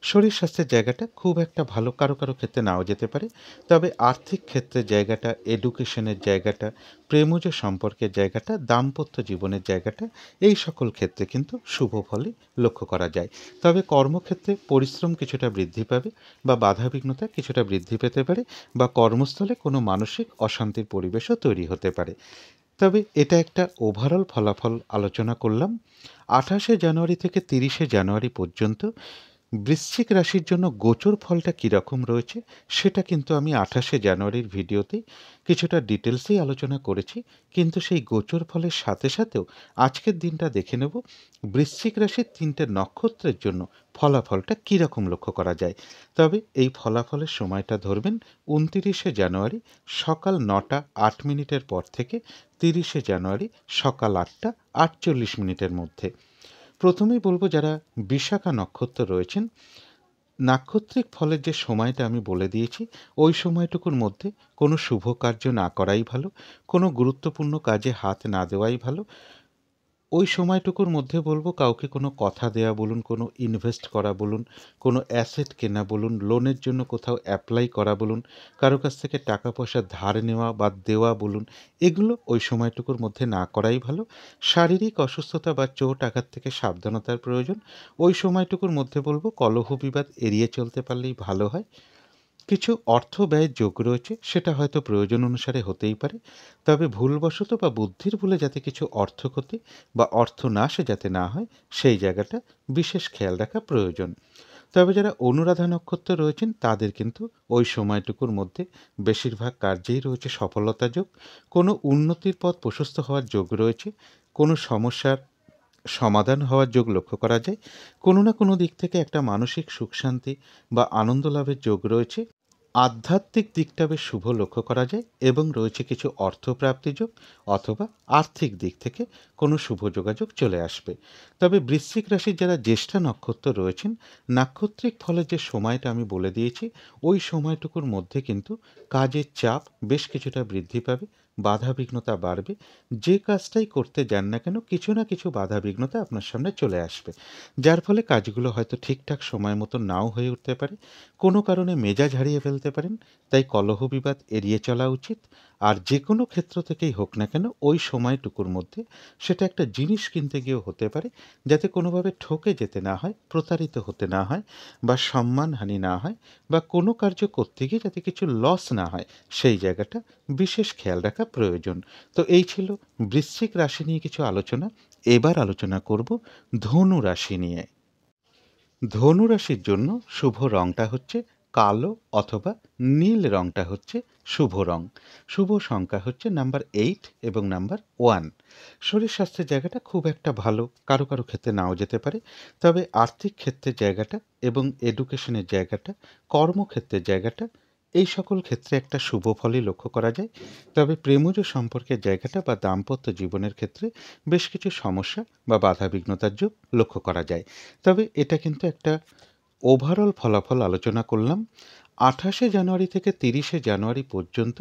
শরীর স্বাস্থ্যের জায়গাটা খুব একটা ভালো, কারো কারো ক্ষেত্রে নাও যেতে পারে, তবে আর্থিক ক্ষেত্রের জায়গাটা, এডুকেশনের জায়গাটা, প্রেমজ সম্পর্কের জায়গাটা, দাম্পত্য জীবনের জায়গাটা, এই সকল ক্ষেত্রে কিন্তু শুভ ফলই লক্ষ্য করা যায়। তবে কর্মক্ষেত্রে পরিশ্রম কিছুটা বৃদ্ধি পাবে বা বাধাবিঘ্নতা কিছুটা বৃদ্ধি পেতে পারে, বা কর্মস্থলে কোনো মানসিক অশান্তির পরিবেশও তৈরি হতে পারে। তবে এটা একটা ওভারঅল ফলাফল আলোচনা করলাম। ২৮শে জানুয়ারি থেকে ৩০শে জানুয়ারি পর্যন্ত বৃশ্চিক রাশির জন্য গোচর ফলটা কীরকম রয়েছে সেটা কিন্তু আমি ২৮শে জানুয়ারির ভিডিওতেই কিছুটা ডিটেলসেই আলোচনা করেছি, কিন্তু সেই গোচর ফলের সাথে সাথেও আজকের দিনটা দেখে নেব বৃশ্চিক রাশির ৩টে নক্ষত্রের জন্য ফলাফলটা কীরকম লক্ষ্য করা যায়। তবে এই ফলাফলের সময়টা ধরবেন ২৯শে জানুয়ারি সকাল ৯টা ৮ মিনিটের পর থেকে ৩০শে জানুয়ারি সকাল ৮টা ৪৮ মিনিটের মধ্যে। প্রথমেই বলবো, যারা বিশাখা নক্ষত্র রয়েছেন, নাক্ষত্রিক ফলের যে সময়টা আমি বলে দিয়েছি ওই সময়টুকুর মধ্যে কোনো শুভ কার্য না করাই ভালো, কোনো গুরুত্বপূর্ণ কাজে হাত না দেওয়াই ভালো। ওই সময়টুকুর মধ্যে বলবো, কাউকে কোনো কথা দেয়া বলুন, কোনো ইনভেস্ট করা বলুন, কোনো অ্যাসেট কেনা বলুন, লোনের জন্য কোথাও অ্যাপ্লাই করা বলুন, কারো কাছ থেকে টাকা পয়সা ধার নেওয়া বা দেওয়া বলুন, এগুলো ওই সময়টুকুর মধ্যে না করাই ভালো। শারীরিক অসুস্থতা বা চোট আঘাত থেকে সাবধানতার প্রয়োজন। ওই সময়টুকুর মধ্যে বলবো কলহ বিবাদ এড়িয়ে চলতে পারলেই ভালো হয়। কিছু অর্থ ব্যয়ের যোগ রয়েছে, সেটা হয়তো প্রয়োজন অনুসারে হতেই পারে, তবে ভুলবশত বা বুদ্ধির ভুলে যাতে কিছু অর্থক্ষতি বা অর্থনাশে যাতে না হয় সেই জায়গাটা বিশেষ খেয়াল রাখা প্রয়োজন। তবে যারা অনুরাধা নক্ষত্র রয়েছেন তাদের কিন্তু ওই সময়টুকুর মধ্যে বেশিরভাগ কার্যেই রয়েছে সফলতা যোগ, কোনো উন্নতির পথ প্রশস্ত হওয়ার যোগ রয়েছে, কোনো সমস্যার সমাধান হওয়ার যোগ লক্ষ্য করা যায়, কোনো না কোনো দিক থেকে একটা মানসিক সুখ শান্তি বা আনন্দ লাভের যোগ রয়েছে, আধ্যাত্মিক দিকটা বেশ শুভ লক্ষ্য করা যায় এবং রয়েছে কিছু অর্থপ্রাপ্তি যোগ অথবা আর্থিক দিক থেকে কোনো শুভ যোগাযোগ চলে আসবে। তবে বৃশ্চিক রাশির যারা জ্যেষ্ঠা নক্ষত্র রয়েছেন, নাক্ষত্রিক ফলের যে সময়টা আমি বলে দিয়েছি ওই সময়টুকুর মধ্যে কিন্তু কাজের চাপ বেশ কিছুটা বৃদ্ধি পাবে, বাধাবিঘ্নতা বাড়বে। যে কাজটাই করতে যান না কেন কিছু না কিছু বাধাবিঘ্নতা আপনার সামনে চলে আসবে, যার ফলে কাজগুলো হয়তো ঠিকঠাক সময় মতো নাও হয়ে উঠতে পারে, কোনো কারণে মেজাজ হারিয়ে ফেলতে পারেন। তাই কলহ বিবাদ এড়িয়ে চলা উচিত। আর যে কোনো ক্ষেত্র থেকেই হোক না কেন ওই সময়টুকুর মধ্যে সেটা একটা জিনিস কিনতে গিয়েও হতে পারে, যাতে কোনোভাবে ঠকে যেতে না হয়, প্রতারিত হতে না হয়, বা সম্মানহানি না হয়, বা কোনো কার্য করতে গিয়ে যাতে কিছু লস না হয় সেই জায়গাটা বিশেষ খেয়াল রাখা প্রয়োজন। তো এই ছিল বৃশ্চিক রাশি নিয়ে কিছু আলোচনা। এবার আলোচনা করব ধনু রাশি নিয়ে। ধনু রাশির জন্য শুভ রংটা হচ্ছে কালো অথবা নীল রংটা হচ্ছে শুভ রং। শুভ সংখ্যা হচ্ছে নাম্বার 8 এবং নাম্বার 1। শরীর স্বাস্থ্যের জায়গাটা খুব একটা ভালো, কারো কারো ক্ষেত্রে নাও যেতে পারে। তবে আর্থিক ক্ষেত্রের জায়গাটা এবং এডুকেশনের জায়গাটা, কর্মক্ষেত্রের জায়গাটা, এই সকল ক্ষেত্রে একটা শুভ ফলই লক্ষ্য করা যায়। তবে প্রেমজ সম্পর্কের জায়গাটা বা দাম্পত্য জীবনের ক্ষেত্রে বেশ কিছু সমস্যা বা বাধাবিঘ্নতার যোগ লক্ষ্য করা যায়। তবে এটা কিন্তু একটা ওভারঅল ফলাফল আলোচনা করলাম। 28শে জানুয়ারি থেকে 30শে জানুয়ারি পর্যন্ত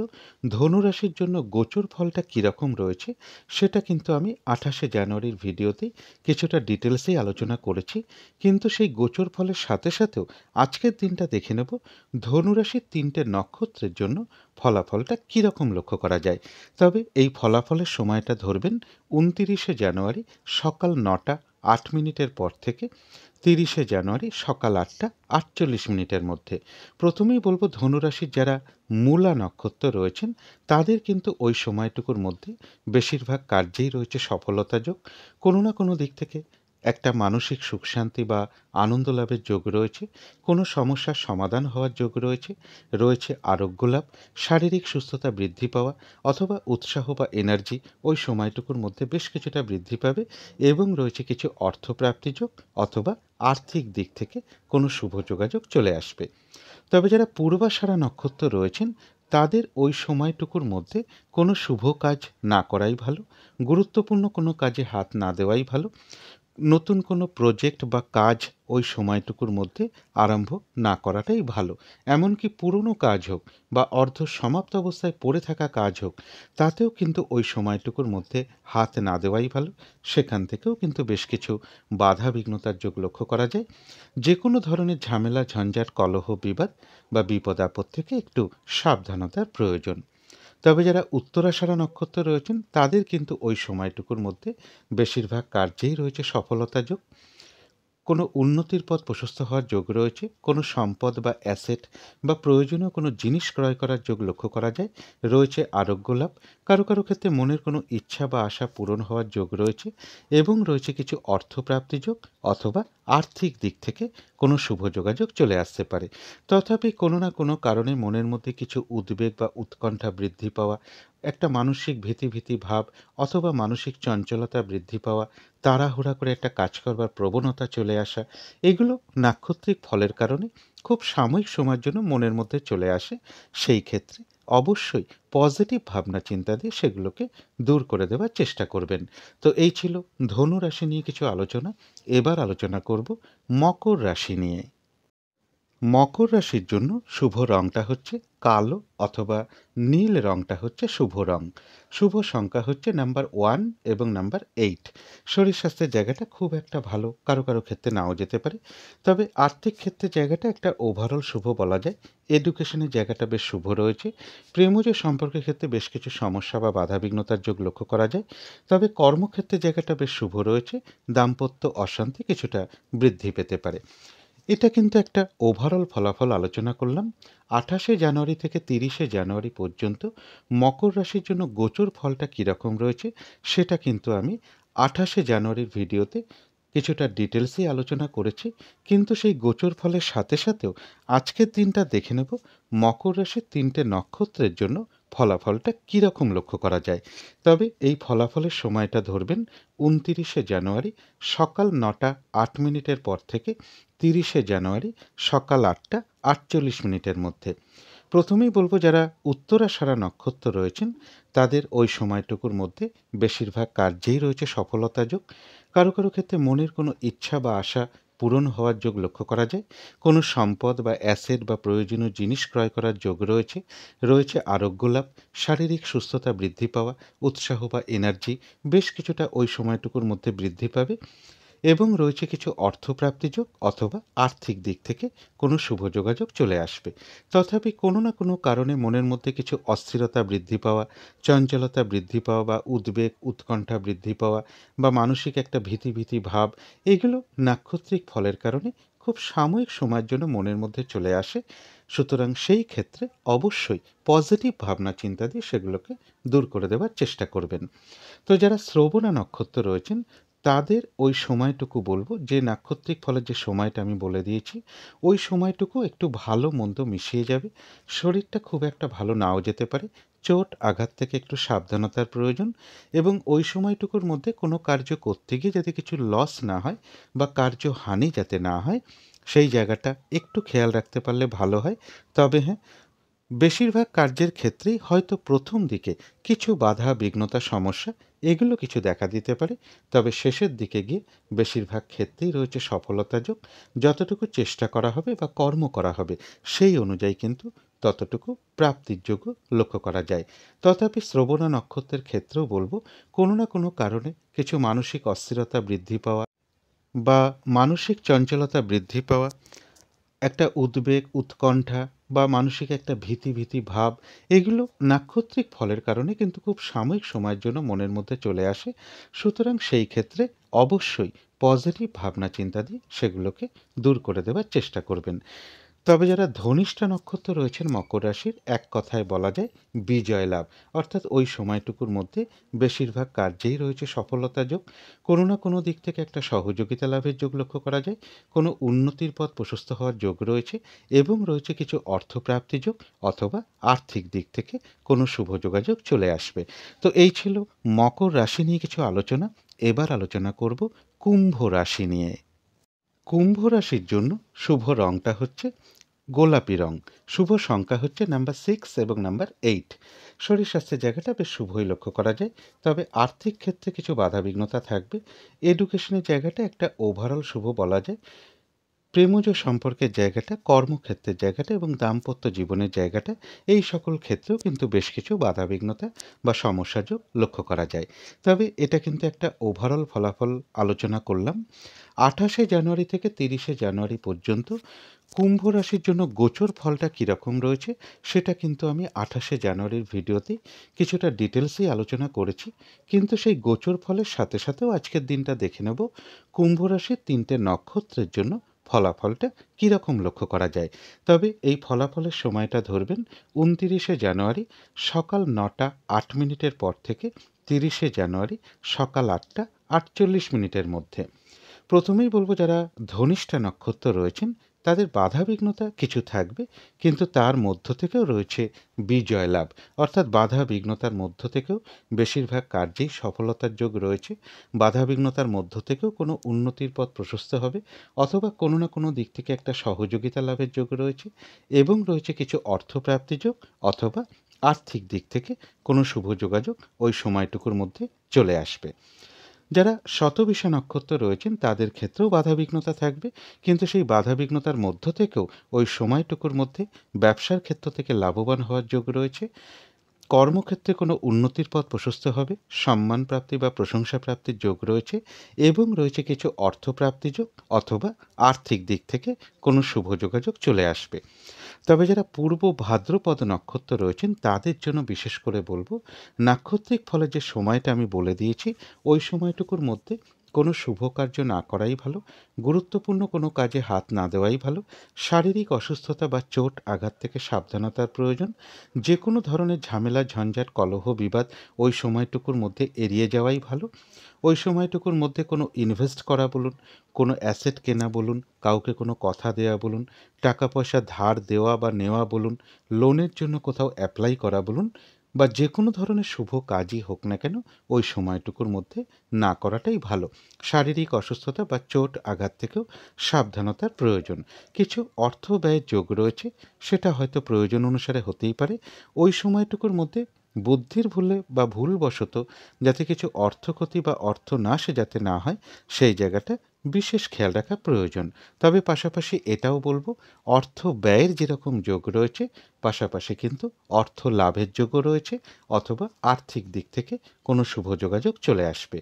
ধনু রাশির জন্য গোচর ফলটা কীরকম রয়েছে সেটা কিন্তু আমি 28শে জানুয়ারির ভিডিওতেই কিছুটা ডিটেলসেই আলোচনা করেছি। কিন্তু সেই গোচর ফলের সাথে সাথেও আজকের দিনটা দেখে নেব ধনু রাশির 3টে নক্ষত্রের জন্য ফলাফলটা কীরকম লক্ষ্য করা যায়। তবে এই ফলাফলের সময়টা ধরবেন 29শে জানুয়ারি সকাল 9টা 8 মিনিটের পর থেকে 30শে জানুয়ারি সকাল 8টা 48 মিনিটের মধ্যে। প্রথমেই বলব ধনুরাশির যারা মূলা নক্ষত্র রয়েছেন তাদের কিন্তু ওই সময়টুকুর মধ্যে বেশিরভাগ কার্যেই রয়েছে সফলতা যোগ। কোনো না কোনো দিক থেকে একটা মানসিক সুখ শান্তি বা আনন্দ লাভের যোগ রয়েছে, কোনো সমস্যার সমাধান হওয়ার যোগ রয়েছে, রয়েছে আরোগ্য লাভ, শারীরিক সুস্থতা বৃদ্ধি পাওয়া অথবা উৎসাহ বা এনার্জি ওই সময়টুকুর মধ্যে বেশ কিছুটা বৃদ্ধি পাবে এবং রয়েছে কিছু অর্থপ্রাপ্তি যোগ অথবা আর্থিক দিক থেকে কোনো শুভ যোগাযোগ চলে আসবে। তবে যারা পূর্বাষাঢ়া নক্ষত্র রয়েছেন তাদের ওই সময়টুকুর মধ্যে কোনো শুভ কাজ না করাই ভালো, গুরুত্বপূর্ণ কোনো কাজে হাত না দেওয়াই ভালো, নতুন কোনো প্রজেক্ট বা কাজ ওই সময়টুকুর মধ্যে আরম্ভ না করাটাই ভালো। এমনকি পুরনো কাজ হোক বা অর্ধ সমাপ্ত অবস্থায় পড়ে থাকা কাজ হোক তাতেও কিন্তু ওই সময়টুকুর মধ্যে হাত না দেওয়াই ভালো। সেখান থেকেও কিন্তু বেশ কিছু বাধা বিঘ্নতার যোগ লক্ষ্য করা যায়। যে কোনো ধরনের ঝামেলা ঝঞ্ঝাট কলহ বিবাদ বা বিপদ আপদ থেকে একটু সাবধানতার প্রয়োজন। তবে যারা উত্তরাষাঢ়া নক্ষত্র রয়েছেন তাদের কিন্তু ওই সময়টুকুর মধ্যে বেশিরভাগ কার্যেই রয়েছে সফলতা যোগ। কোনো উন্নতির পথ প্রশস্ত হওয়ার যোগ রয়েছে, কোনো সম্পদ বা অ্যাসেট বা প্রয়োজনীয় কোনো জিনিস ক্রয় করার যোগ লক্ষ্য করা যায়, রয়েছে আরোগ্য লাভ, কারো কারো ক্ষেত্রে মনের কোনো ইচ্ছা বা আশা পূরণ হওয়ার যোগ রয়েছে এবং রয়েছে কিছু অর্থপ্রাপ্তি যোগ অথবা আর্থিক দিক থেকে কোনো শুভ যোগাযোগ চলে আসতে পারে। তথাপি কোনো না কোনো কারণে মনের মধ্যে কিছু উদ্বেগ বা উৎকণ্ঠা বৃদ্ধি পাওয়া, একটা মানসিক ভীতি ভীতি ভাব অথবা মানসিক চঞ্চলতা বৃদ্ধি পাওয়া, তাড়াহুড়া করে একটা কাজ করবার প্রবণতা চলে আসা, এগুলো নাক্ষত্রিক ফলের কারণে খুব সাময়িক সময়ের জন্য মনের মধ্যে চলে আসে। সেই ক্ষেত্রে অবশ্যই পজিটিভ ভাবনা চিন্তা দিয়ে সেগুলোকে দূর করে দেওয়ার চেষ্টা করবেন। তো এই ছিল ধনু রাশি নিয়ে কিছু আলোচনা। এবার আলোচনা করব মকর রাশি নিয়ে। মকর রাশির জন্য শুভ রংটা হচ্ছে কালো অথবা নীল রংটা হচ্ছে শুভ রং। শুভ সংখ্যা হচ্ছে নাম্বার 1 এবং নাম্বার 8। শরীর স্বাস্থ্যের জায়গাটা খুব একটা ভালো, কারো কারো ক্ষেত্রে নাও যেতে পারে। তবে আর্থিক ক্ষেত্রে জায়গাটা একটা ওভারঅল শুভ বলা যায়। এডুকেশনের জায়গাটা বেশ শুভ রয়েছে। প্রেমজ সম্পর্কের ক্ষেত্রে বেশ কিছু সমস্যা বা বাধাবিঘ্নতার যোগ লক্ষ্য করা যায়। তবে কর্মক্ষেত্রে জায়গাটা বেশ শুভ রয়েছে। দাম্পত্য অশান্তি কিছুটা বৃদ্ধি পেতে পারে। এটা কিন্তু একটা ওভারঅল ফলাফল আলোচনা করলাম। 28শে জানুয়ারি থেকে 30শে জানুয়ারি পর্যন্ত মকর রাশির জন্য গোচর ফলটা কীরকম রয়েছে সেটা কিন্তু আমি 28শে জানুয়ারির ভিডিওতে কিছুটা ডিটেলসেই আলোচনা করেছি। কিন্তু সেই গোচর ফলের সাথে সাথেও আজকের দিনটা দেখে নেব মকর রাশির 3টে নক্ষত্রের জন্য ফলাফলটা কীরকম লক্ষ্য করা যায়। তবে এই ফলাফলের সময়টা ধরবেন 29শে জানুয়ারি সকাল 9টা 8 মিনিটের পর থেকে 30শে জানুয়ারি সকাল 8টা 48 মিনিটের মধ্যে। প্রথমেই বলব যারা উত্তরাষাঢ়া নক্ষত্র রয়েছেন তাদের ওই সময়টুকুর মধ্যে বেশিরভাগ কার্যেই রয়েছে সফলতা যোগ। কারো কারো ক্ষেত্রে মনের কোনো ইচ্ছা বা আশা পূরণ হওয়ার যোগ লক্ষ্য করা যায়, কোনো সম্পদ বা অ্যাসেট বা প্রয়োজনীয় জিনিস ক্রয় করার যোগ রয়েছে, রয়েছে আরোগ্য লাভ, শারীরিক সুস্থতা বৃদ্ধি পাওয়া, উৎসাহ বা এনার্জি বেশ কিছুটা ওই সময়টুকুর মধ্যে বৃদ্ধি পাবে এবং রয়েছে কিছু অর্থপ্রাপ্তি যোগ অথবা আর্থিক দিক থেকে কোনো শুভ যোগাযোগ চলে আসবে। তথাপি কোনো না কোনো কারণে মনের মধ্যে কিছু অস্থিরতা বৃদ্ধি পাওয়া, চঞ্চলতা বৃদ্ধি পাওয়া বা উদ্বেগ উৎকণ্ঠা বৃদ্ধি পাওয়া বা মানসিক একটা ভীতি ভীতি ভাব, এগুলো নাক্ষত্রিক ফলের কারণে খুব সাময়িক সময়ের জন্য মনের মধ্যে চলে আসে। সুতরাং সেই ক্ষেত্রে অবশ্যই পজিটিভ ভাবনা চিন্তা দিয়ে সেগুলোকে দূর করে দেওয়ার চেষ্টা করবেন। তো যারা শ্রবণা নক্ষত্র রয়েছেন তাদের ওই সময়টুকু বলব, যে নাক্ষত্রিক ফলের যে সময়টা আমি বলে দিয়েছি, ওই সময়টুকু একটু ভালো মন্দ মিশিয়ে যাবে। শরীরটা খুব একটা ভালো নাও যেতে পারে। চোট আঘাত থেকে একটু সাবধানতার প্রয়োজন, এবং ওই সময়টুকুর মধ্যে কোনো কার্য করতে গিয়ে যাতে কিছু লস না হয় বা কার্যহানি যাতে না হয়, সেই জায়গাটা একটু খেয়াল রাখতে পারলে ভালো হয়। তবে হ্যাঁ, বেশিরভাগ কার্যের ক্ষেত্রেই হয়তো প্রথম দিকে কিছু বাধা বিঘ্নতা সমস্যা এগুলো কিছু দেখা দিতে পারে, তবে শেষের দিকে গিয়ে বেশিরভাগ ক্ষেত্রেই রয়েছে সফলতা যোগ। যতটুকু চেষ্টা করা হবে বা কর্ম করা হবে সেই অনুযায়ী কিন্তু ততটুকু প্রাপ্তির যোগ্য লক্ষ্য করা যায়। তথাপি শ্রবণা নক্ষত্রের ক্ষেত্রেও বলবো, কোনো না কোনো কারণে কিছু মানসিক অস্থিরতা বৃদ্ধি পাওয়া বা মানসিক চঞ্চলতা বৃদ্ধি পাওয়া, একটা উদ্বেগ, উৎকণ্ঠা বা মানসিক একটা ভীতি ভীতি ভাব, এগুলো নাক্ষত্রিক ফলের কারণে কিন্তু খুব সাময়িক সময়ের জন্য মনের মধ্যে চলে আসে। সুতরাং সেই ক্ষেত্রে অবশ্যই পজিটিভ ভাবনা চিন্তা দিয়ে সেগুলোকে দূর করে দেওয়ার চেষ্টা করবেন। তবে যারা ধনিষ্ঠা নক্ষত্র রয়েছেন মকর রাশির, এক কথায় বলা যায় বিজয় লাভ, অর্থাৎ ওই সময়টুকুর মধ্যে বেশিরভাগ কার্যেই রয়েছে সফলতা যোগ। কোনো না কোনো দিক থেকে একটা সহযোগিতা লাভের যোগ লক্ষ্য করা যায়, কোনো উন্নতির পথ প্রশস্ত হওয়ার যোগ রয়েছে, এবং রয়েছে কিছু অর্থপ্রাপ্তি যোগ, অথবা আর্থিক দিক থেকে কোনো শুভ যোগাযোগ চলে আসবে। তো এই ছিল মকর রাশি নিয়ে কিছু আলোচনা। এবার আলোচনা করব কুম্ভ রাশি নিয়ে। কুম্ভ রাশির জন্য শুভ রংটা হচ্ছে গোলাপি রং। শুভ সংখ্যা হচ্ছে নাম্বার 6 এবং নাম্বার 8। শরীর স্বাস্থ্যের জায়গাটা বেশ শুভই লক্ষ্য করা যায়, তবে আর্থিক ক্ষেত্রে কিছু বাধাবিঘ্নতা থাকবে। এডুকেশনের জায়গাটা একটা ওভারঅল শুভ বলা যায়। প্রেমজ সম্পর্কের জায়গাটা, কর্মক্ষেত্রের জায়গাটা এবং দাম্পত্য জীবনের জায়গাটা, এই সকল ক্ষেত্রেও কিন্তু বেশ কিছু বাধাবিঘ্নতা বা সমস্যাযোগ লক্ষ্য করা যায়। তবে এটা কিন্তু একটা ওভারঅল ফলাফল আলোচনা করলাম। 28শে জানুয়ারি থেকে 30শে জানুয়ারি পর্যন্ত কুম্ভ রাশির জন্য গোচর ফলটা কীরকম রয়েছে সেটা কিন্তু আমি 28শে জানুয়ারির ভিডিওতে কিছুটা ডিটেলসেই আলোচনা করেছি। কিন্তু সেই গোচর ফলের সাথে সাথেও আজকের দিনটা দেখে নেব কুম্ভ রাশির 3টে নক্ষত্রের জন্য ফলাফলটা কীরকম লক্ষ্য করা যায়। তবে এই ফলাফলের সময়টা ধরবেন 29শে জানুয়ারি সকাল 9টা 8 মিনিটের পর থেকে 30শে জানুয়ারি সকাল 8টা 48 মিনিটের মধ্যে। প্রথমেই বলবো, যারা ধনিষ্ঠা নক্ষত্র রয়েছেন তাদের বাধাবিঘ্নতা কিছু থাকবে, কিন্তু তার মধ্য থেকেও রয়েছে বিজয় লাভ, অর্থাৎ বাধা বিঘ্নতার মধ্য থেকেও বেশিরভাগ কার্যেই সফলতার যোগ রয়েছে। বাধাবিঘ্নতার মধ্য থেকেও কোনো উন্নতির পথ প্রশস্ত হবে, অথবা কোনো না কোনো দিক থেকে একটা সহযোগিতা লাভের যোগ রয়েছে, এবং রয়েছে কিছু অর্থপ্রাপ্তি যোগ, অথবা আর্থিক দিক থেকে কোনো শুভ যোগাযোগ ওই সময়টুকুর মধ্যে চলে আসবে। যারা শতবিষা নক্ষত্র রয়েছেন তাদের ক্ষেত্রেও বাধাবিঘ্নতা থাকবে, কিন্তু সেই বাধাবিঘ্নতার মধ্য থেকেও ওই সময়টুকুর মধ্যে ব্যবসার ক্ষেত্র থেকে লাভবান হওয়ার যোগ রয়েছে। কর্মক্ষেত্রে কোনো উন্নতির পথ প্রশস্ত হবে, সম্মান প্রাপ্তি বা প্রশংসা প্রাপ্তির যোগ রয়েছে, এবং রয়েছে কিছু অর্থপ্রাপ্তি যোগ, অথবা আর্থিক দিক থেকে কোনো শুভ যোগাযোগ চলে আসবে। তবে যারা পূর্ব ভাদ্রপদ নক্ষত্র রয়েছেন তাদের জন্য বিশেষ করে বলবো, নাক্ষত্রিক ফলের যে সময়টা আমি বলে দিয়েছি ওই সময়টুকুর মধ্যে কোনো শুভ কার্য না করাই ভালো, গুরুত্বপূর্ণ কোনো কাজে হাত না দেওয়াই ভালো। শারীরিক অসুস্থতা বা চোট আঘাত থেকে সাবধানতার প্রয়োজন। যে কোনো ধরনের ঝামেলা ঝঞ্ঝাট কলহ বিবাদ ওই সময়টুকুর মধ্যে এড়িয়ে যাওয়াই ভালো। ওই সময়টুকুর মধ্যে কোনো ইনভেস্ট করা বলুন, কোনো অ্যাসেট কেনা বলুন, কাউকে কোনো কথা দেওয়া বলুন, টাকা পয়সা ধার দেওয়া বা নেওয়া বলুন, লোনের জন্য কোথাও অ্যাপ্লাই করা বলুন, বা যে কোনো ধরনের শুভ কাজই হোক না কেন ওই সময়টুকুর মধ্যে না করাটাই ভালো। শারীরিক অসুস্থতা বা চোট আঘাত থেকেও সাবধানতার প্রয়োজন। কিছু অর্থ ব্যয়ের যোগ রয়েছে, সেটা হয়তো প্রয়োজন অনুসারে হতেই পারে। ওই সময়টুকুর মধ্যে বুদ্ধির ভুলে বা ভুলবশত যাতে কিছু অর্থক্ষতি বা অর্থনাশ যাতে না হয় সেই জায়গাটা বিশেষ খেয়াল রাখা প্রয়োজন। তবে পাশাপাশি এটাও বলবো, অর্থ ব্যয়ের যেরকম যোগ রয়েছে পাশাপাশি কিন্তু অর্থ লাভের যোগও রয়েছে, অথবা আর্থিক দিক থেকে কোনো শুভ যোগাযোগ চলে আসবে।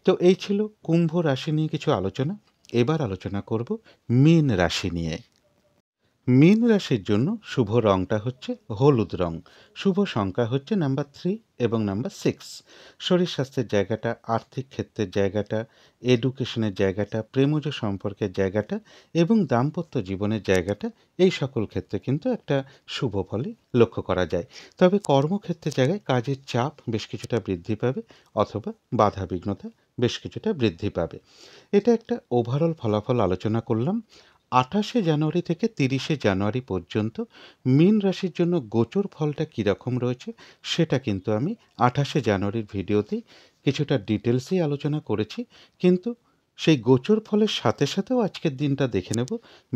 তো এই ছিল কুম্ভ রাশি নিয়ে কিছু আলোচনা। এবার আলোচনা করব মীন রাশি নিয়ে। মীন রাশির জন্য শুভ রংটা হচ্ছে হলুদ রং। শুভ সংখ্যা হচ্ছে নাম্বার 3 এবং নাম্বার 6। শরীর স্বাস্থ্যের জায়গাটা, আর্থিক ক্ষেত্রের জায়গাটা, এডুকেশনের জায়গাটা, প্রেমজ সম্পর্কের জায়গাটা এবং দাম্পত্য জীবনের জায়গাটা, এই সকল ক্ষেত্রে কিন্তু একটা শুভ ফলই লক্ষ্য করা যায়। তবে কর্মক্ষেত্রের জায়গায় কাজের চাপ বেশ কিছুটা বৃদ্ধি পাবে, অথবা বাধা বিঘ্নতা বেশ কিছুটা বৃদ্ধি পাবে। এটা একটা ওভারঅল ফলাফল আলোচনা করলাম। ২৮শে জানুয়ারি থেকে ৩০শে জানুয়ারি পর্যন্ত মীন রাশির জন্য গোচর ফলটা কীরকম রয়েছে সেটা কিন্তু আমি ২৮শে জানুয়ারির ভিডিওতেই কিছুটা ডিটেলসেই আলোচনা করেছি। কিন্তু সেই গোচর ফলের সাথে সাথেও আজকের দিনটা দেখে নেব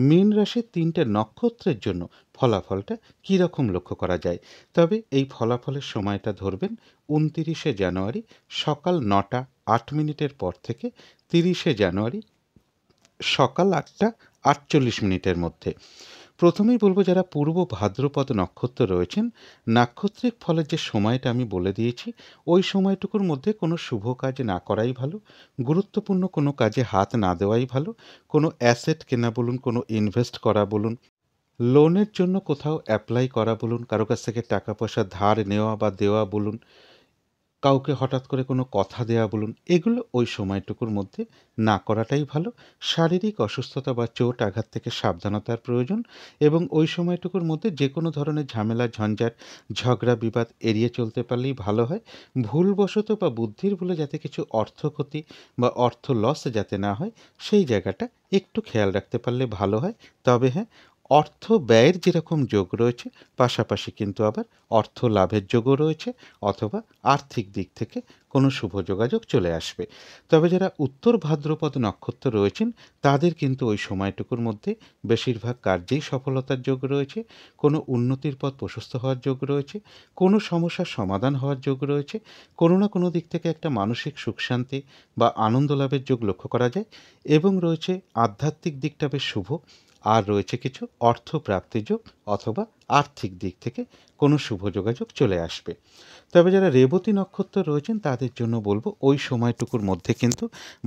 মীন রাশির ৩টে নক্ষত্রের জন্য ফলাফলটা কীরকম লক্ষ্য করা যায়। তবে এই ফলাফলের সময়টা ধরবেন ২৯শে জানুয়ারি সকাল ৯টা ৮ মিনিটের পর থেকে ৩০শে জানুয়ারি সকাল ৮টা ৪৮ মিনিটের মধ্যে। প্রথমেই বলব যারা পূর্ব ভাদ্রপদ নক্ষত্র রয়েছেন, নাক্ষত্রিক ফলের যে সময়টা আমি বলে দিয়েছি, ওই সময়টুকুর মধ্যে কোনো শুভ কাজ না করাই ভালো, গুরুত্বপূর্ণ কোনো কাজে হাত না দেওয়াই ভালো। কোনো অ্যাসেট কেনা বলুন, কোনো ইনভেস্ট করা বলুন, লোনের জন্য কোথাও অ্যাপ্লাই করা বলুন, কারো কাছ থেকে টাকা পয়সা ধার নেওয়া বা দেওয়া বলুন, কাউকে হঠাৎ করে কোনো কথা দেওয়া বলুন, এগুলো ওই সময়টুকুর মধ্যে না করাটাই ভালো। শারীরিক অসুস্থতা বা চোট আঘাত থেকে সাবধানতার প্রয়োজন এবং ওই সময়টুকুর মধ্যে যে কোনো ধরনের ঝামেলা ঝঞ্ঝাট ঝগড়া বিবাদ এড়িয়ে চলতে পারলেই ভালো হয়। ভুলবশত বা বুদ্ধির ভুলে যাতে কিছু অর্থ ক্ষতি বা অর্থ লস যাতে না হয় সেই জায়গাটা একটু খেয়াল রাখতে পারলে ভালো হয়। তবে হ্যাঁ, অর্থ ব্যয়ের যেরকম যোগ রয়েছে পাশাপাশি কিন্তু আবার অর্থ লাভের যোগও রয়েছে, অথবা আর্থিক দিক থেকে কোনো শুভ যোগাযোগ চলে আসবে। তবে যারা উত্তর ভাদ্রপদ নক্ষত্র রয়েছেন তাদের কিন্তু ওই সময়টুকুর মধ্যে বেশিরভাগ কার্যেই সফলতার যোগ রয়েছে, কোনো উন্নতির পথ প্রশস্ত হওয়ার যোগ রয়েছে, কোনো সমস্যার সমাধান হওয়ার যোগ রয়েছে, কোনো না কোনো দিক থেকে একটা মানসিক সুখ শান্তি বা আনন্দ লাভের যোগ লক্ষ্য করা যায় এবং রয়েছে আধ্যাত্মিক দিকটা বেশ শুভ। আর রয়েছে কিছু অর্থ প্রাপ্তির যোগ অথবা আর্থিক দিক থেকে কোনো শুভ যোগাযোগ চলে আসবে। তবে যারা রেবতী নক্ষত্র রয়েছেন তাদের জন্য বলবো ওই সময়টুকুর মধ্যে কিন্তু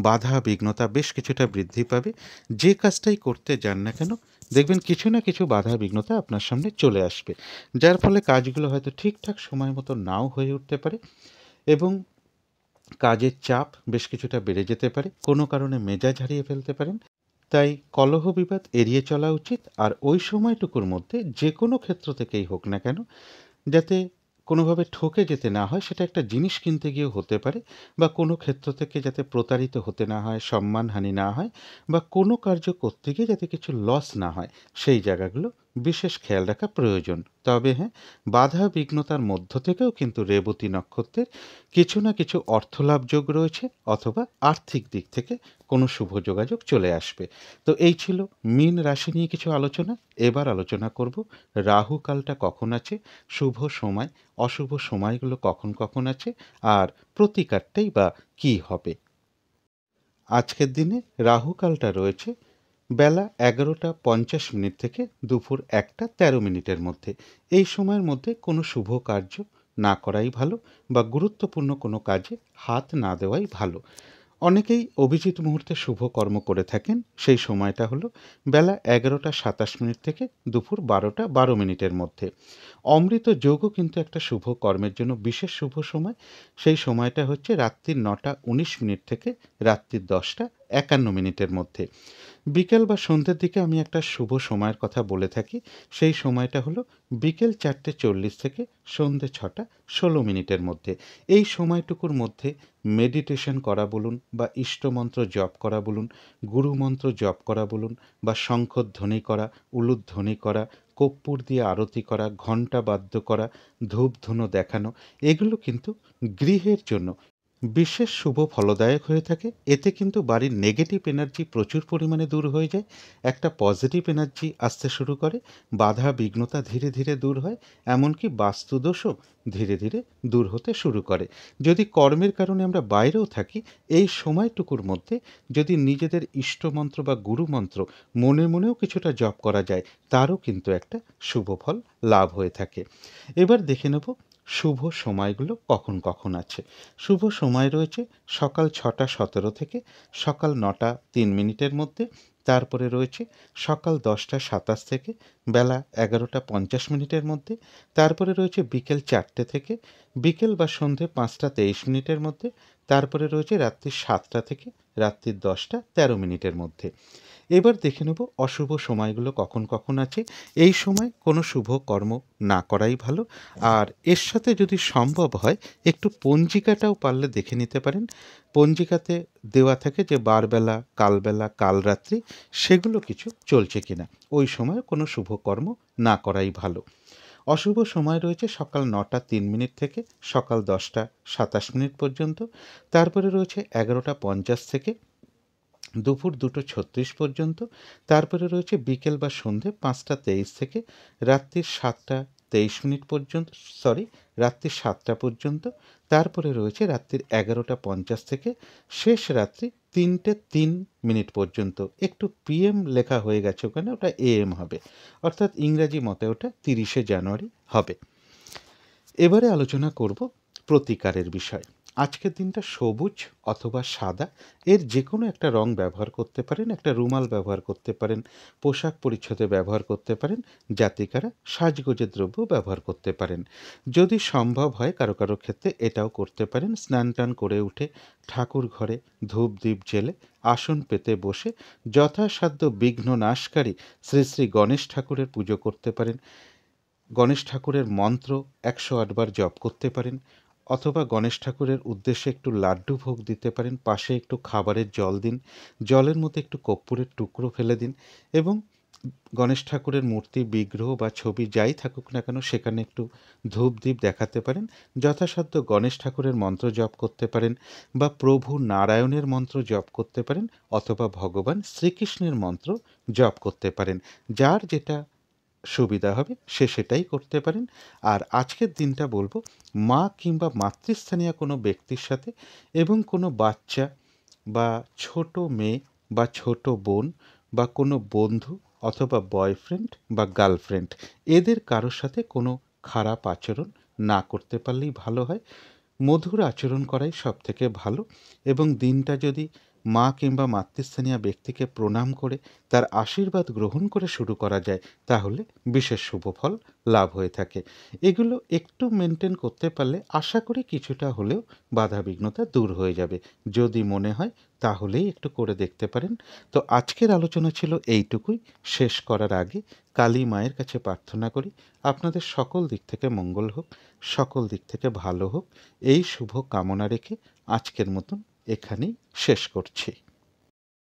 বাধা বিঘ্নতা বেশ কিছুটা বৃদ্ধি পাবে। যে কাজটাই করতে যান না কেন দেখবেন কিছু না কিছু বাধা বিঘ্নতা আপনার সামনে চলে আসবে, যার ফলে কাজগুলো হয়তো ঠিকঠাক সময় মতো নাও হয়ে উঠতে পারে এবং কাজের চাপ বেশ কিছুটা বেড়ে যেতে পারে, কোনো কারণে মেজাজ হারিয়ে ফেলতে পারেন। তাই কলহ বিবাদ এড়িয়ে চলা উচিত। আর ওই সময়টুকুর মধ্যে যে কোনো ক্ষেত্র থেকেই হোক না কেন যাতে কোনোভাবে ঠকে যেতে না হয়, সেটা একটা জিনিস কিনতে গিয়েও হতে পারে, বা কোনো ক্ষেত্র থেকে যাতে প্রতারিত হতে না হয়, সম্মানহানি না হয়, বা কোনো কার্য করতে গিয়ে যাতে কিছু লস না হয়, সেই জায়গাগুলো বিশেষ খেয়াল রাখা প্রয়োজন। তবে হ্যাঁ, বাধা বিঘ্নতার মধ্য থেকেও কিন্তু রেবতী নক্ষত্রের কিছু না কিছু অর্থলাভ যোগ রয়েছে অথবা আর্থিক দিক থেকে কোনো শুভ যোগাযোগ চলে আসবে। তো এই ছিল মীন রাশি নিয়ে কিছু আলোচনা। এবার আলোচনা করব রাহু কালটা কখন আছে, শুভ সময় অশুভ সময়গুলো কখন কখন আছে, আর প্রতিকারটাই বা কী হবে। আজকের দিনে রাহু কালটা রয়েছে বেলা 11টা 50 মিনিট থেকে দুপুর 1টা 13 মিনিটের মধ্যে। এই সময়ের মধ্যে কোনো শুভ কার্য না করাই ভালো বা গুরুত্বপূর্ণ কোনো কাজে হাত না দেওয়াই ভালো। অনেকেই অভিজিৎ মুহূর্তে শুভ কর্ম করে থাকেন, সেই সময়টা হলো বেলা 11টা 27 মিনিট থেকে দুপুর 12টা 12 মিনিটের মধ্যে। অমৃত যোগও কিন্তু একটা শুভ কর্মের জন্য বিশেষ শুভ সময়, সেই সময়টা হচ্ছে রাত্রির 9টা 19 মিনিট থেকে রাত্রির 10টা 51 মিনিটের মধ্যে। বিকেল বা সন্ধ্যের দিকে আমি একটা শুভ সময়ের কথা বলে থাকি, সেই সময়টা হলো বিকেল 4টে 40 থেকে সন্ধ্যে 6টা 16 মিনিটের মধ্যে। এই সময়টুকুর মধ্যে মেডিটেশন করা বলুন বা ইষ্টমন্ত্র জপ করা বলুন, গুরুমন্ত্র জপ করা বলুন, বা শঙ্খধ্বনি করা, উলুধ্বনি করা, কর্পূর দিয়ে আরতি করা, ঘণ্টা বাদ্য করা, ধূপধুনো দেখানো, এগুলো কিন্তু গৃহের জন্য বিশেষ শুভ ফলদায়ক হয়ে থাকে। এতে কিন্তু বাড়ির নেগেটিভ এনার্জি প্রচুর পরিমাণে দূর হয়ে যায়, একটা পজিটিভ এনার্জি আসতে শুরু করে, বাধা বিঘ্নতা ধীরে ধীরে দূর হয়, এমনকি বাস্তুদোষও ধীরে ধীরে দূর হতে শুরু করে। যদি কর্মের কারণে আমরা বাইরেও থাকি, এই সময়টুকুর মধ্যে যদি নিজেদের ইষ্টমন্ত্র বা গুরুমন্ত্র মনে মনেও কিছুটা জপ করা যায়, তারও কিন্তু একটা শুভ ফল লাভ হয়ে থাকে। এবার দেখে নেব শুভ সময়গুলো কখন কখন আছে। শুভ সময় রয়েছে সকাল 6টা 17 থেকে সকাল 9টা 3 মিনিটের মধ্যে। তারপরে রয়েছে সকাল 10টা 27 থেকে বেলা 11টা 50 মিনিটের মধ্যে। তারপরে রয়েছে বিকেল 4টে থেকে বিকেল বা সন্ধে 5টা 23 মিনিটের মধ্যে। তারপরে রয়েছে রাত্রি 7টা থেকে রাত্রির 10টা 13 মিনিটের মধ্যে। এবার দেখে নেব অশুভ সময়গুলো কখন কখন আছে। এই সময় কোনো শুভ কর্ম না করাই ভালো। আর এর সাথে যদি সম্ভব হয় একটু পঞ্জিকাটাও পারলে দেখে নিতে পারেন। পঞ্জিকাতে দেওয়া থাকে যে বারবেলা, কালবেলা, কালরাত্রি সেগুলো কিছু চলছে কিনা। ওই সময় কোনো শুভ কর্ম না করাই ভালো। অশুভ সময় রয়েছে সকাল 9টা 3 মিনিট থেকে সকাল 10টা 27 মিনিট পর্যন্ত। তারপরে রয়েছে 11টা 50 থেকে দুপুর 2টো 36 পর্যন্ত। তারপরে রয়েছে বিকেল বা সন্ধে 5টা 23 থেকে রাত্রির 7টা 23 মিনিট পর্যন্ত, রাত্রি 7টা পর্যন্ত। তারপরে রয়েছে রাত্রির 11টা 50 থেকে শেষ রাত্রি 3টে 3 মিনিট পর্যন্ত। একটু পিএম লেখা হয়ে গেছে ওখানে, ওটা এএম হবে, অর্থাৎ ইংরাজি মতে ওটা 30শে জানুয়ারি হবে। এবারে আলোচনা করব প্রতিকারের বিষয়। আজকের দিনটা সবুজ অথবা সাদা এর যে কোনো একটা রং ব্যবহার করতে পারেন, একটা রুমাল ব্যবহার করতে পারেন, পোশাক পরিচ্ছদে ব্যবহার করতে পারেন, জাতিকারা সাজগোজের দ্রব্য ব্যবহার করতে পারেন। যদি সম্ভব হয় কারো কারো ক্ষেত্রে এটাও করতে পারেন, স্নান টান করে উঠে ঠাকুর ঘরে ধূপ দ্বীপ জেলে আসন পেতে বসে যথাসাধ্য বিঘ্ন নাশকারী শ্রী শ্রী গণেশ ঠাকুরের পুজো করতে পারেন। গণেশ ঠাকুরের মন্ত্র 108 বার জপ করতে পারেন, অথবা গণেশ ঠাকুরের উদ্দেশ্যে একটু লাড্ডু ভোগ দিতে পারেন। পাশে একটু খাবারের জল দিন, জলের মধ্যে একটু কর্পূরের টুকরো ফেলে দিন এবং গণেশ ঠাকুরের মূর্তি, বিগ্রহ বা ছবি যাই থাকুক না কেন সেখানে একটু ধূপ দ্বীপ দেখাতে পারেন। যথাসাধ্য গণেশ ঠাকুরের মন্ত্র জপ করতে পারেন বা প্রভু নারায়ণের মন্ত্র জপ করতে পারেন, অথবা ভগবান শ্রীকৃষ্ণের মন্ত্র জপ করতে পারেন। যার যেটা সুবিধা হবে সে সেটাই করতে পারেন। আর আজকের দিনটা বলবো মা কিংবা মাতৃস্থানীয় কোনো ব্যক্তির সাথে এবং কোনো বাচ্চা বা ছোট মেয়ে বা ছোট বোন বা কোনো বন্ধু অথবা বয়ফ্রেন্ড বা গার্লফ্রেন্ড এদের কারোর সাথে কোনো খারাপ আচরণ না করতে পারলেই ভালো হয়। মধুর আচরণ করাই সবথেকে ভালো। এবং দিনটা যদি মা কিংবা মাতৃস্থানীয় ব্যক্তিকে প্রণাম করে তার আশীর্বাদ গ্রহণ করে শুরু করা যায় তাহলে বিশেষ শুভ ফল লাভ হয়ে থাকে। এগুলো একটু মেনটেন করতে পারলে আশা করি কিছুটা হলেও বাধাবিঘ্নতা দূর হয়ে যাবে। যদি মনে হয় তাহলেই একটু করে দেখতে পারেন। তো আজকের আলোচনা ছিল এইটুকুই। শেষ করার আগে কালী মায়ের কাছে প্রার্থনা করি আপনাদের সকল দিক থেকে মঙ্গল হোক, সকল দিক থেকে ভালো হোক, এই শুভ কামনা রেখে আজকের মতন এখানেই শেষ করছি।